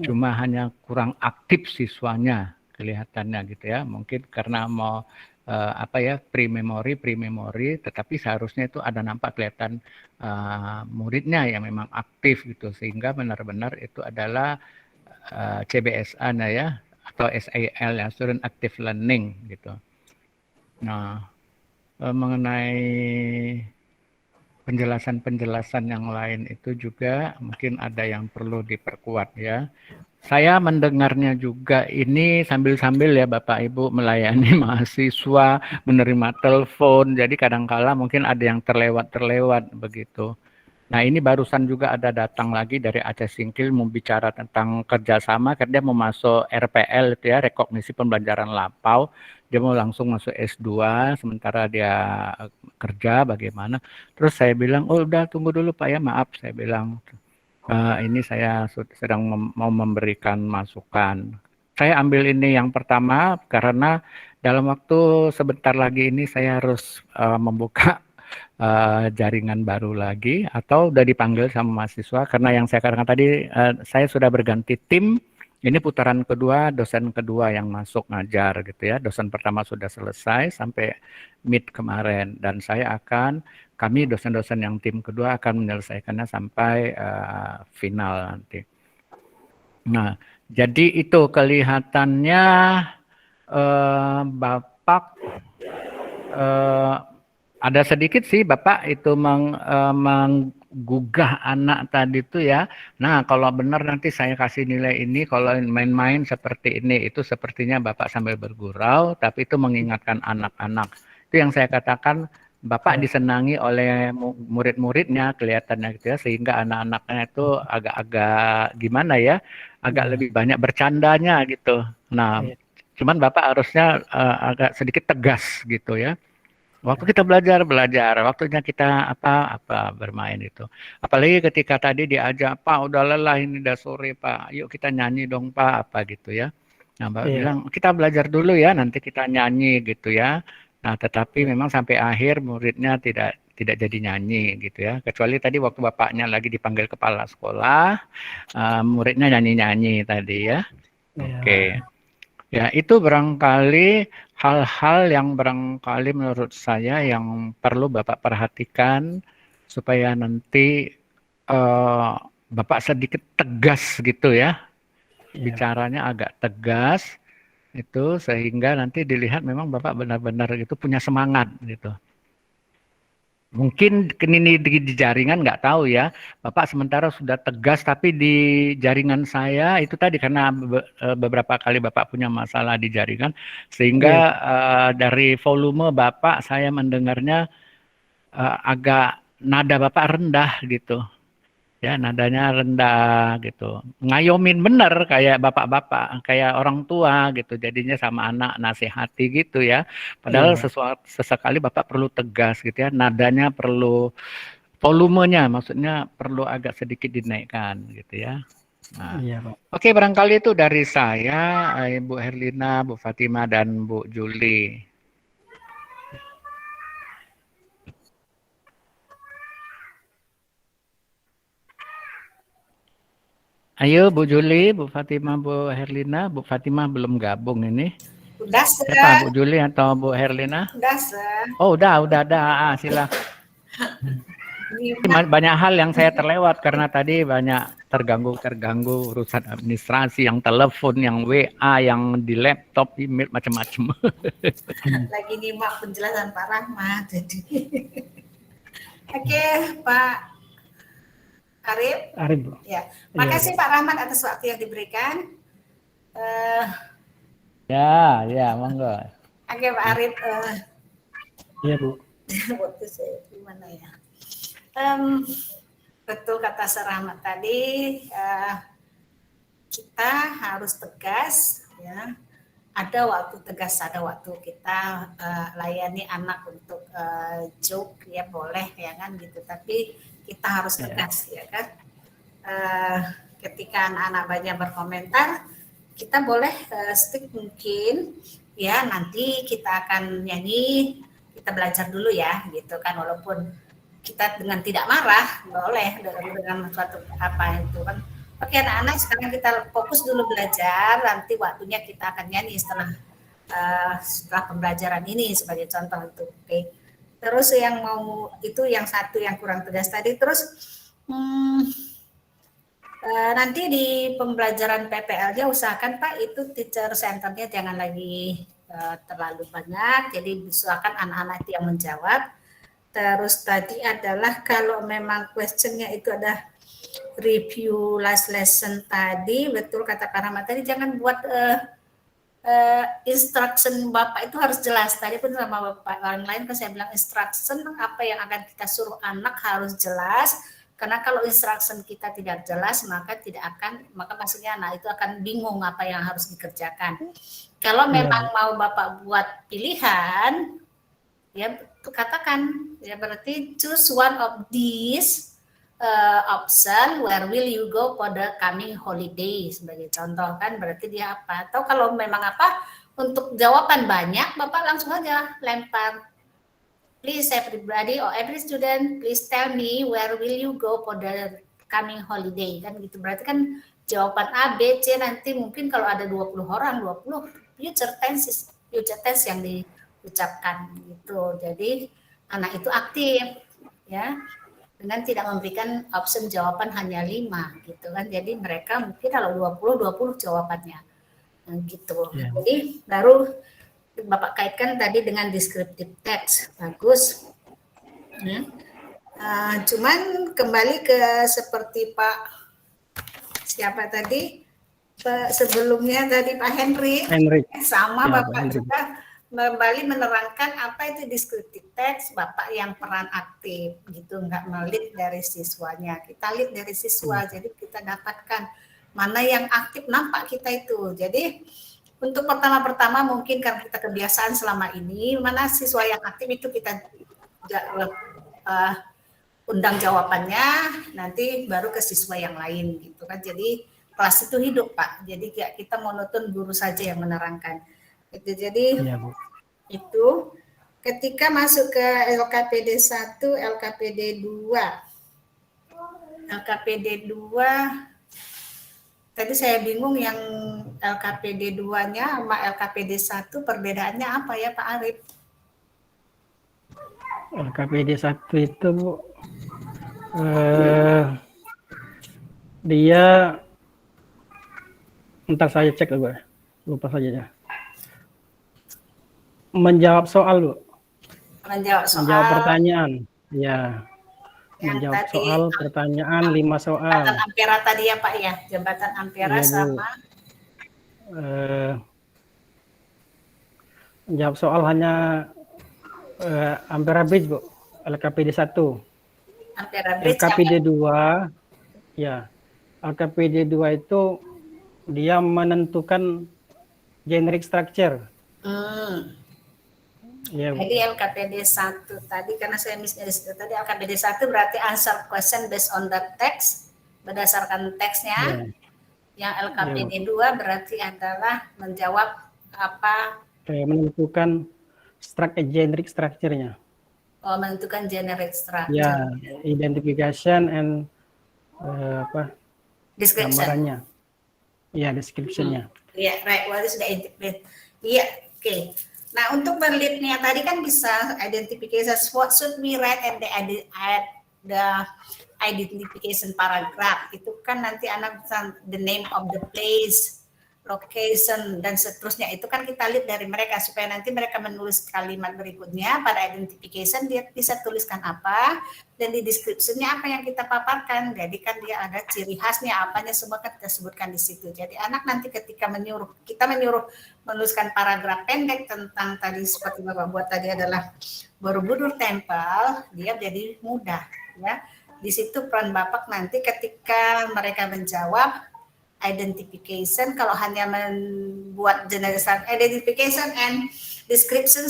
cuma hanya kurang aktif siswanya kelihatannya gitu ya. Mungkin karena mau pre-memory, tetapi seharusnya itu ada nampak kelihatan muridnya yang memang aktif gitu, sehingga benar-benar itu adalah CBSA ya atau SAL ya, Student Active Learning gitu. Nah, mengenai penjelasan-penjelasan yang lain itu juga mungkin ada yang perlu diperkuat ya. Saya mendengarnya juga ini sambil-sambil ya Bapak Ibu melayani mahasiswa, menerima telepon, jadi kadang-kala mungkin ada yang terlewat begitu. Nah ini barusan juga ada datang lagi dari Aceh Singkil mau bicara tentang kerjasama, karena dia mau masuk RPL itu ya, rekognisi pembelajaran lapau, dia mau langsung masuk S2, sementara dia kerja bagaimana. Terus saya bilang, oh udah tunggu dulu Pak ya, maaf saya bilang. Ini saya sedang mau memberikan masukan. Saya ambil ini yang pertama karena dalam waktu sebentar lagi ini saya harus membuka jaringan baru lagi atau udah dipanggil sama mahasiswa, karena yang saya katakan tadi saya sudah berganti tim. Ini putaran kedua, dosen kedua yang masuk ngajar gitu ya. Dosen pertama sudah selesai sampai mid kemarin, dan kami dosen-dosen yang tim kedua akan menyelesaikannya sampai final nanti. Nah, jadi itu kelihatannya Bapak ada sedikit sih Bapak itu menggugah anak tadi itu ya. Nah, kalau benar nanti saya kasih nilai ini, kalau main-main seperti ini, itu sepertinya Bapak sambil bergurau, tapi itu mengingatkan anak-anak. Itu yang saya katakan, Bapak disenangi oleh murid-muridnya kelihatannya gitu ya, sehingga anak-anaknya itu agak-agak gimana ya, agak lebih banyak bercandanya gitu. Nah, Cuman Bapak harusnya agak sedikit tegas gitu ya. Waktu kita belajar, waktunya kita apa bermain itu. Apalagi ketika tadi diajak, Pak udah lelah ini udah sore Pak, yuk kita nyanyi dong Pak, apa gitu ya. Nah, Bapak bilang kita belajar dulu ya, nanti kita nyanyi gitu ya. Nah, tetapi memang sampai akhir muridnya tidak jadi nyanyi gitu ya. Kecuali tadi waktu bapaknya lagi dipanggil kepala sekolah, muridnya nyanyi-nyanyi tadi ya. Oke. Ya, itu barangkali hal-hal yang barangkali menurut saya yang perlu Bapak perhatikan supaya nanti Bapak sedikit tegas gitu ya. Bicaranya agak tegas itu sehingga nanti dilihat memang Bapak benar-benar itu punya semangat gitu. Mungkin ini di jaringan nggak tahu ya, Bapak sementara sudah tegas tapi di jaringan saya itu tadi karena beberapa kali Bapak punya masalah di jaringan sehingga dari volume Bapak saya mendengarnya agak nada Bapak rendah gitu. Ya, nadanya rendah gitu. Ngayomin bener kayak bapak-bapak, kayak orang tua gitu. Jadinya sama anak nasihati gitu ya. Padahal sesekali Bapak perlu tegas gitu ya. Nadanya perlu, volumenya maksudnya perlu agak sedikit dinaikkan gitu ya. Nah, oke, barangkali itu dari saya, Ibu Herlina, Bu Fatima, dan Bu Juli. Ayo Bu Juli, Bu Fatima, Bu Herlina. Bu Fatima belum gabung ini. Udah, Siapa, Bu Juli atau Bu Herlina? Udah, Sir. Oh, udah. Silakan. Banyak hal yang saya terlewat karena tadi banyak terganggu urusan administrasi, yang telepon, yang WA, yang di laptop, email, macam-macam. Lagi nyimak penjelasan Pak Rahmat. Jadi, oke, Pak Arif. Ya, makasih Pak Rahmat atas waktu yang diberikan. Ya, monggo. Oke, Pak Arif. Iya, Bu. Waktu saya gimana ya? Betul kata Sir Rahmat tadi, kita harus tegas, ya. Ada waktu tegas, ada waktu kita layani anak untuk joke, ya boleh, ya kan gitu. Tapi kita harus tegas, ya kan. Ketika anak-anak banyak berkomentar, kita boleh stick mungkin, ya nanti kita akan nyanyi, kita belajar dulu ya, gitu kan. Walaupun kita dengan tidak marah, boleh dengan suatu apa itu kan. Oke anak-anak, sekarang kita fokus dulu belajar, nanti waktunya kita akan nyanyi setelah pembelajaran ini sebagai contoh itu. Oke. Terus yang mau itu yang satu yang kurang tegas tadi, terus nanti di pembelajaran PPL-nya usahakan Pak itu teacher center-nya jangan lagi terlalu banyak, jadi usahakan anak-anak itu yang menjawab. Terus tadi adalah kalau memang question-nya itu ada review last lesson tadi, betul kata Pak Rahmat tadi, jangan buat instruction Bapak itu harus jelas. Tadi pun sama Bapak orang lain kan saya bilang instruction apa yang akan kita suruh anak harus jelas, karena kalau instruction kita tidak jelas maka maksudnya anak itu akan bingung apa yang harus dikerjakan. Kalau memang mau Bapak buat pilihan, ya katakan, ya berarti choose one of these option, where will you go for the coming holiday sebagai contoh kan, berarti dia apa. Atau kalau memang apa untuk jawaban banyak, Bapak langsung aja lempar, please everybody or every student please tell me where will you go for the coming holiday kan gitu. Berarti kan jawaban A, B, C, nanti mungkin kalau ada 20 orang 20 future tense yang diucapkan gitu. Jadi anak itu aktif ya, dengan tidak memberikan option jawaban hanya 5 gitu kan. Jadi mereka mungkin kalau 20 jawabannya gitu. Jadi baru Bapak kaitkan tadi dengan descriptive text, bagus. Cuman kembali ke seperti Pak siapa tadi sebelumnya tadi Pak Henry. Sama ya, Bapak juga kembali menerangkan apa itu descriptive text, Bapak yang peran aktif gitu, nggak melit dari siswanya, kita lead dari siswa, jadi kita dapatkan mana yang aktif nampak kita itu. Jadi Untuk pertama-pertama mungkin karena kita kebiasaan selama ini, mana siswa yang aktif itu kita undang jawabannya, nanti baru ke siswa yang lain gitu kan. Jadi kelas itu hidup Pak, jadi kita monoton guru saja yang menerangkan. Gitu. Jadi Iya, Bu. itu ketika masuk ke LKPD 1, LKPD 2. LKPD 2 tadi saya bingung yang LKPD 2-nya sama LKPD 1 perbedaannya apa ya Pak Arif? LKPD 1 itu Bu, dia entar saya cek dulu, lupa saja ya. Menjawab soal Bu. Menjawab pertanyaan. Ya. Yang Menjawab tadi, soal pertanyaan 5 soal. Jembatan Ampera tadi ya Pak ya, jembatan Ampera Iya, Bu. sama menjawab soal hanya Ampera Bridge Bu, LKPD 1. Ampera Bridge. LKPD 2, ya. LKPD 2 itu dia menentukan generic structure. Ya, Bu. Jadi LKPD 1 tadi karena saya misalnya tadi LKPD 1 berarti answer question based on the text, berdasarkan teksnya. Yang LKPD 2 berarti adalah menjawab apa? Menentukan generic structure-nya. Oh, menentukan generic structure. Ya, identification and Description. gambarannya. Ya, description-nya. Iya, right. What is the interpret? Iya, oke. Nah, untuk berlitnya tadi kan bisa identification. What should we write and the identification paragraph? Itu kan nanti anak bisa the name of the place, location, dan seterusnya. Itu kan kita lihat dari mereka supaya nanti mereka menulis kalimat berikutnya pada identification dia bisa tuliskan apa dan di description-nya apa yang kita paparkan. Jadi kan dia ada ciri khasnya apanya semua kan kita sebutkan di situ. Jadi anak nanti ketika kita menyuruh menuliskan paragraf pendek tentang tadi seperti Bapak buat tadi adalah Borobudur Temple, dia jadi mudah ya. Di situ peran Bapak nanti ketika mereka menjawab identification, kalau hanya membuat generation identification and description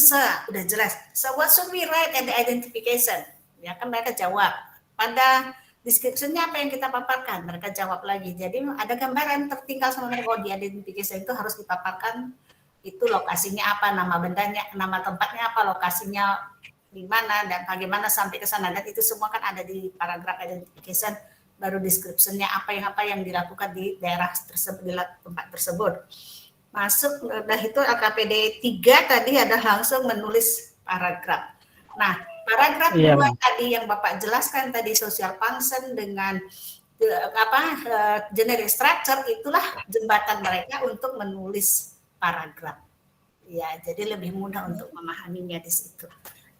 udah jelas. So what should we write at the identification? Ya kan mereka jawab. Pada description-nya apa yang kita paparkan, mereka jawab lagi. Jadi ada gambaran tertinggal sama mereka. Oh, di identification itu harus dipaparkan itu lokasinya apa, nama bendanya, nama tempatnya apa, lokasinya di mana dan bagaimana sampai ke sana, dan itu semua kan ada di paragraf identification. Baru description-nya apa yang dilakukan di daerah tersebut, di tempat tersebut. Masuk, udah itu LKPD 3 tadi ada langsung menulis paragraf. Nah, paragraf 2 tadi yang Bapak jelaskan tadi social function dengan generic structure, itulah jembatan mereka untuk menulis paragraf. Ya, jadi lebih mudah untuk memahaminya di situ.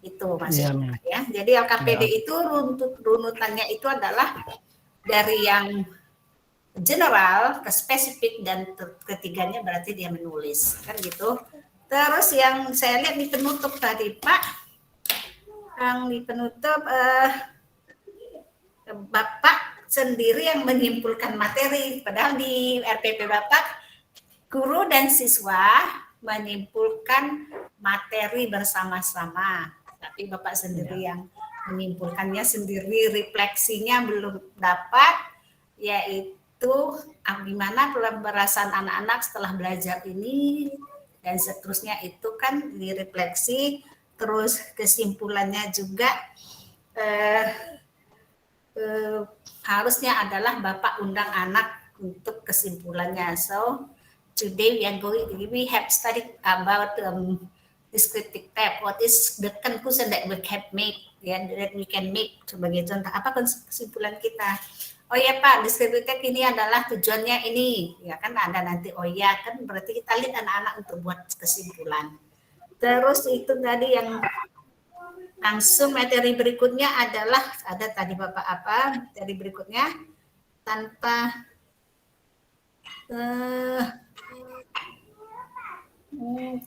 Itu maksudnya ya. Jadi LKPD itu runutannya itu adalah dari yang general ke spesifik dan ketiganya berarti dia menulis kan gitu. Terus yang saya lihat di penutup tadi Pak, yang di penutup Bapak sendiri yang menyimpulkan materi, padahal di RPP Bapak guru dan siswa menyimpulkan materi bersama-sama, tapi Bapak sendiri yang menyimpulkannya sendiri, refleksinya belum dapat, yaitu gimana perasaan anak-anak setelah belajar ini dan seterusnya itu kan direfleksi, terus kesimpulannya juga harusnya adalah Bapak undang anak untuk kesimpulannya. So today we have studied about descriptive type. What is the conclusion that we have made? That we can make sebagai contoh. Apa kesimpulan kita? Oh ya Pak, descriptive type ini adalah tujuannya ini. Ya kan ada nanti. Oh ya kan berarti kita lihat anak-anak untuk buat kesimpulan. Terus itu tadi yang langsung materi berikutnya adalah ada tadi Bapak apa? Materi berikutnya tanpa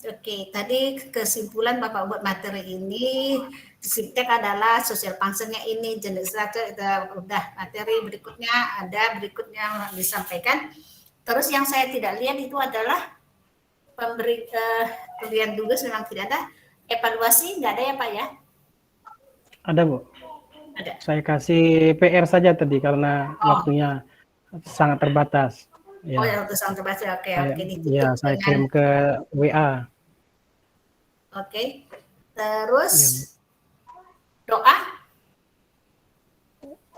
Oke, tadi kesimpulan Bapak buat materi ini, Siptek adalah social function-nya ini, jenis structure, udah materi berikutnya ada berikutnya disampaikan. Terus yang saya tidak lihat itu adalah pemberi pemberian tugas memang tidak ada. Evaluasi nggak ada ya Pak ya? Ada Bu. Ada. Saya kasih PR saja tadi karena Oh. waktunya sangat terbatas. Ya. Oh ya, untuk sangat terbatas. Oke, Saya, oke. Ditutup ya, saya dengan, kirim ke WA. oke. Terus Ya, doa.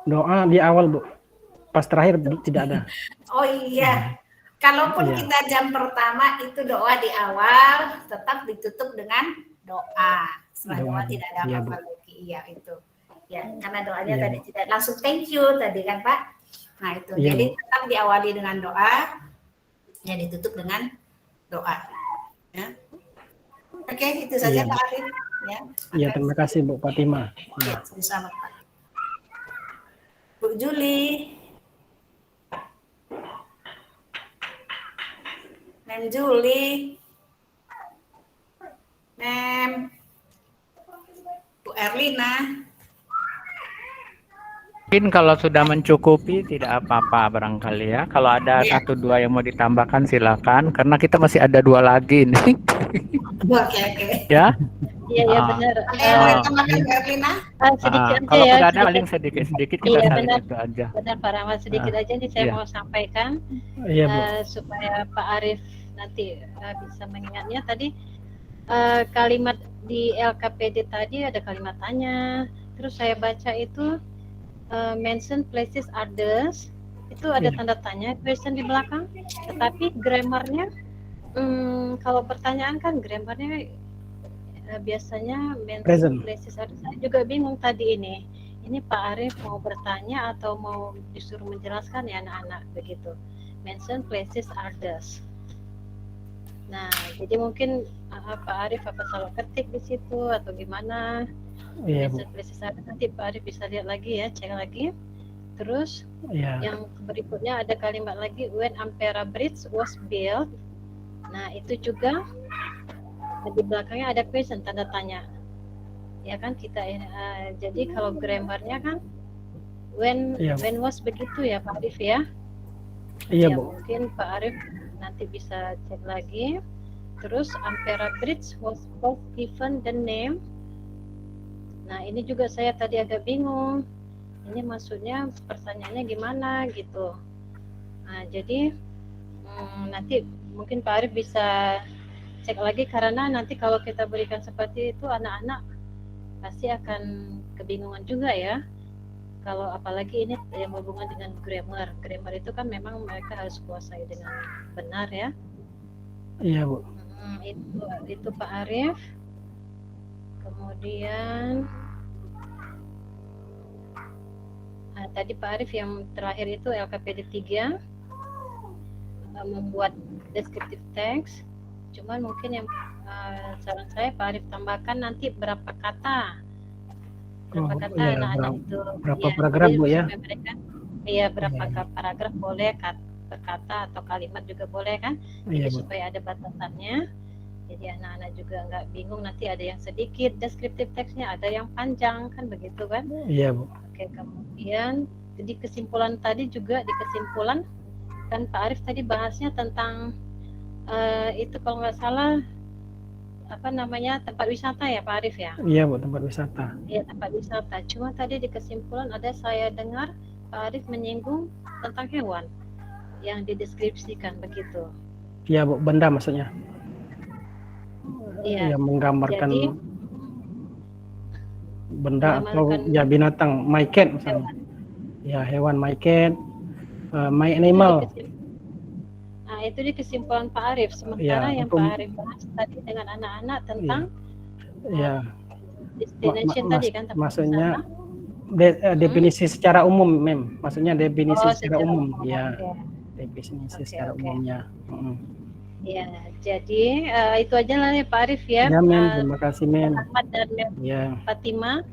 doa di awal Bu. Pas terakhir tidak ada. Oh iya. Kalaupun Iya. kita jam pertama itu doa di awal, tetap ditutup dengan doa. Setelah doa Doa, tidak ada iya, apa-apa Bu. lagi. Iya itu. Ya, karena doanya Iya, tadi Bu. tidak langsung thank you tadi kan Pak. Nah itu. Iya, Jadi Bu. tetap diawali dengan doa, ya ditutup dengan doa. Ya. Oke, itu saja Iya, Bu. Pak Arif. Ya. Iya, terima kasih Bu Fatima. Ya, sama Pak. Bu Juli. Mem Juli. Mem. Bu Erlina. Mungkin kalau sudah mencukupi tidak apa-apa barangkali ya. Kalau ada Iya. 1-2 yang mau ditambahkan silakan karena kita masih ada 2 lagi nih. Oke, oke. Ya. Iya, iya Ah. benar. Ada yang mau ditambahkan Bu Erlina? Sedikit aja Kalau ya. sudah ada sedikit. paling sedikit-sedikit kita Iya, salin benar. itu aja. Benar Pak Rahmat, sedikit Ah, aja nih saya iya. mau sampaikan Iya, Bu. supaya Pak Arif nanti bisa mengingatnya tadi kalimat di LKPD tadi ada kalimat tanya, terus saya baca itu mention places others itu ada Iya. tanda tanya question di belakang, tetapi grammarnya kalau pertanyaan kan grammarnya biasanya mention Present. places others. Saya juga bingung tadi ini Pak Arif mau bertanya atau mau disuruh menjelaskan ya anak-anak begitu. Mention places others. Nah, jadi mungkin Pak Arif apa salah ketik di situ atau gimana? Iya, Bu. Mention places others nanti Pak Arif bisa lihat lagi ya, cek lagi. Terus Iya. yang berikutnya ada kalimat lagi when Ampera Bridge was built. Nah, itu juga di belakangnya ada question tanda tanya. Ya kan kita jadi kalau grammarnya kan when Iya. was begitu ya Pak Arif ya. Iya, Ya, Bu. mungkin Pak Arif nanti bisa cek lagi. Terus Ampera Bridge was first given the name. Nah, ini juga saya tadi agak bingung. Ini maksudnya pertanyaannya gimana gitu. Nah, jadi nanti mungkin Pak Arif bisa cek lagi karena nanti kalau kita berikan seperti itu anak-anak pasti akan kebingungan juga ya. Kalau apalagi ini yang berhubungan dengan grammar. Grammar itu kan memang mereka harus kuasai dengan benar ya. Iya, Bu. Itu Pak Arif. Kemudian tadi Pak Arif yang terakhir itu LKPD 3 membuat descriptive text. Cuman mungkin yang saran saya Pak Arif tambahkan nanti berapa kata. Berapa kata iya, anak-anak itu. berapa Ya, paragraf, jadi Bu ya? supaya mereka, iya, berapa paragraf boleh, kata atau kalimat juga boleh kan. Iya, Jadi Bu. supaya ada batasannya. Jadi anak-anak juga nggak bingung nanti ada yang sedikit descriptive text-nya, ada yang panjang kan begitu kan. Iya, Bu. Oke, kemudian di kesimpulan tadi juga di kesimpulan kan Pak Arif tadi bahasnya tentang itu kalau nggak salah apa namanya tempat wisata ya Pak Arif ya. Iya, Bu, tempat wisata. Iya, tempat wisata. Cuma tadi di kesimpulan ada saya dengar Pak Arif menyinggung tentang hewan yang dideskripsikan begitu. Iya, Bu, benda maksudnya. Iya. Yang menggambarkan Jadi benda atau menggambarkan ya binatang, my cat misalnya. Ya, hewan my cat, my animal. Nah, itu di kesimpulan Pak Arif. Sementara Ya, yang untuk- Pak Arif bahas tadi dengan anak-anak tentang Ya, destination tadi kan tempat maksudnya wisata. definisi secara umum, Mem. Maksudnya definisi Oh, secara secara umum, umum, ya. oke. Definisi Oke, secara oke. umumnya. Ya, jadi itu aja lah ya Pak Arif ya. Ya, Mem. Terima kasih, Mem. Ahmad dan Mem Ya. Fatima.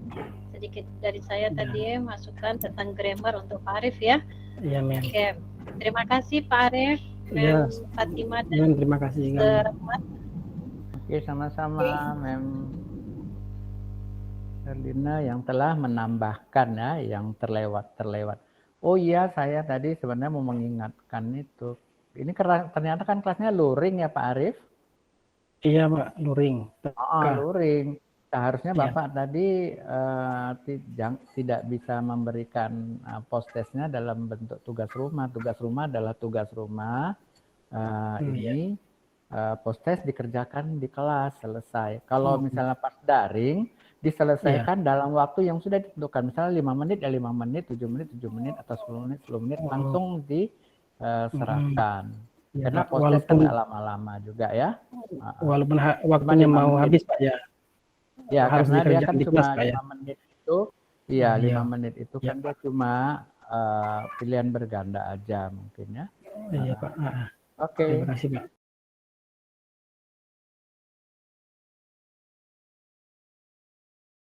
Sedikit dari saya tadi masukan tentang grammar untuk Pak Arif ya. Iya, Mem. Oke, terima kasih Pak Arif, Ya. Mem Fatima dan Mem, terima kasih juga. Mr. Rahmat. Oke, sama-sama Mem Erlina yang telah menambahkan ya yang terlewat. Oh iya, saya tadi sebenarnya mau mengingatkan itu. Ini ternyata kan kelasnya luring ya Pak Arif. Iya Pak, luring. Luring. Seharusnya Iya. Bapak tadi tidak bisa memberikan post testnya dalam bentuk tugas rumah. Tugas rumah adalah tugas rumah. Ini post test dikerjakan di kelas selesai. Kalau misalnya pas daring diselesaikan dalam waktu yang sudah ditentukan. Misalnya 5 menit ya 5 menit, 7 menit, 7 menit, atau 10 menit langsung diserahkan. Ya, Karena Pak, post test kan nggak lama-lama juga ya. walaupun waktunya Cuma 5 mau menit. habis Pak ya. Ya, harus karena dia dikerjakan kan di cuma kelas Pak ya. 5 menit itu, iya 5 Iya. menit itu Iya, kan dia cuma pilihan berganda aja mungkin ya. Iya Pak. Oke. Terima kasih Pak.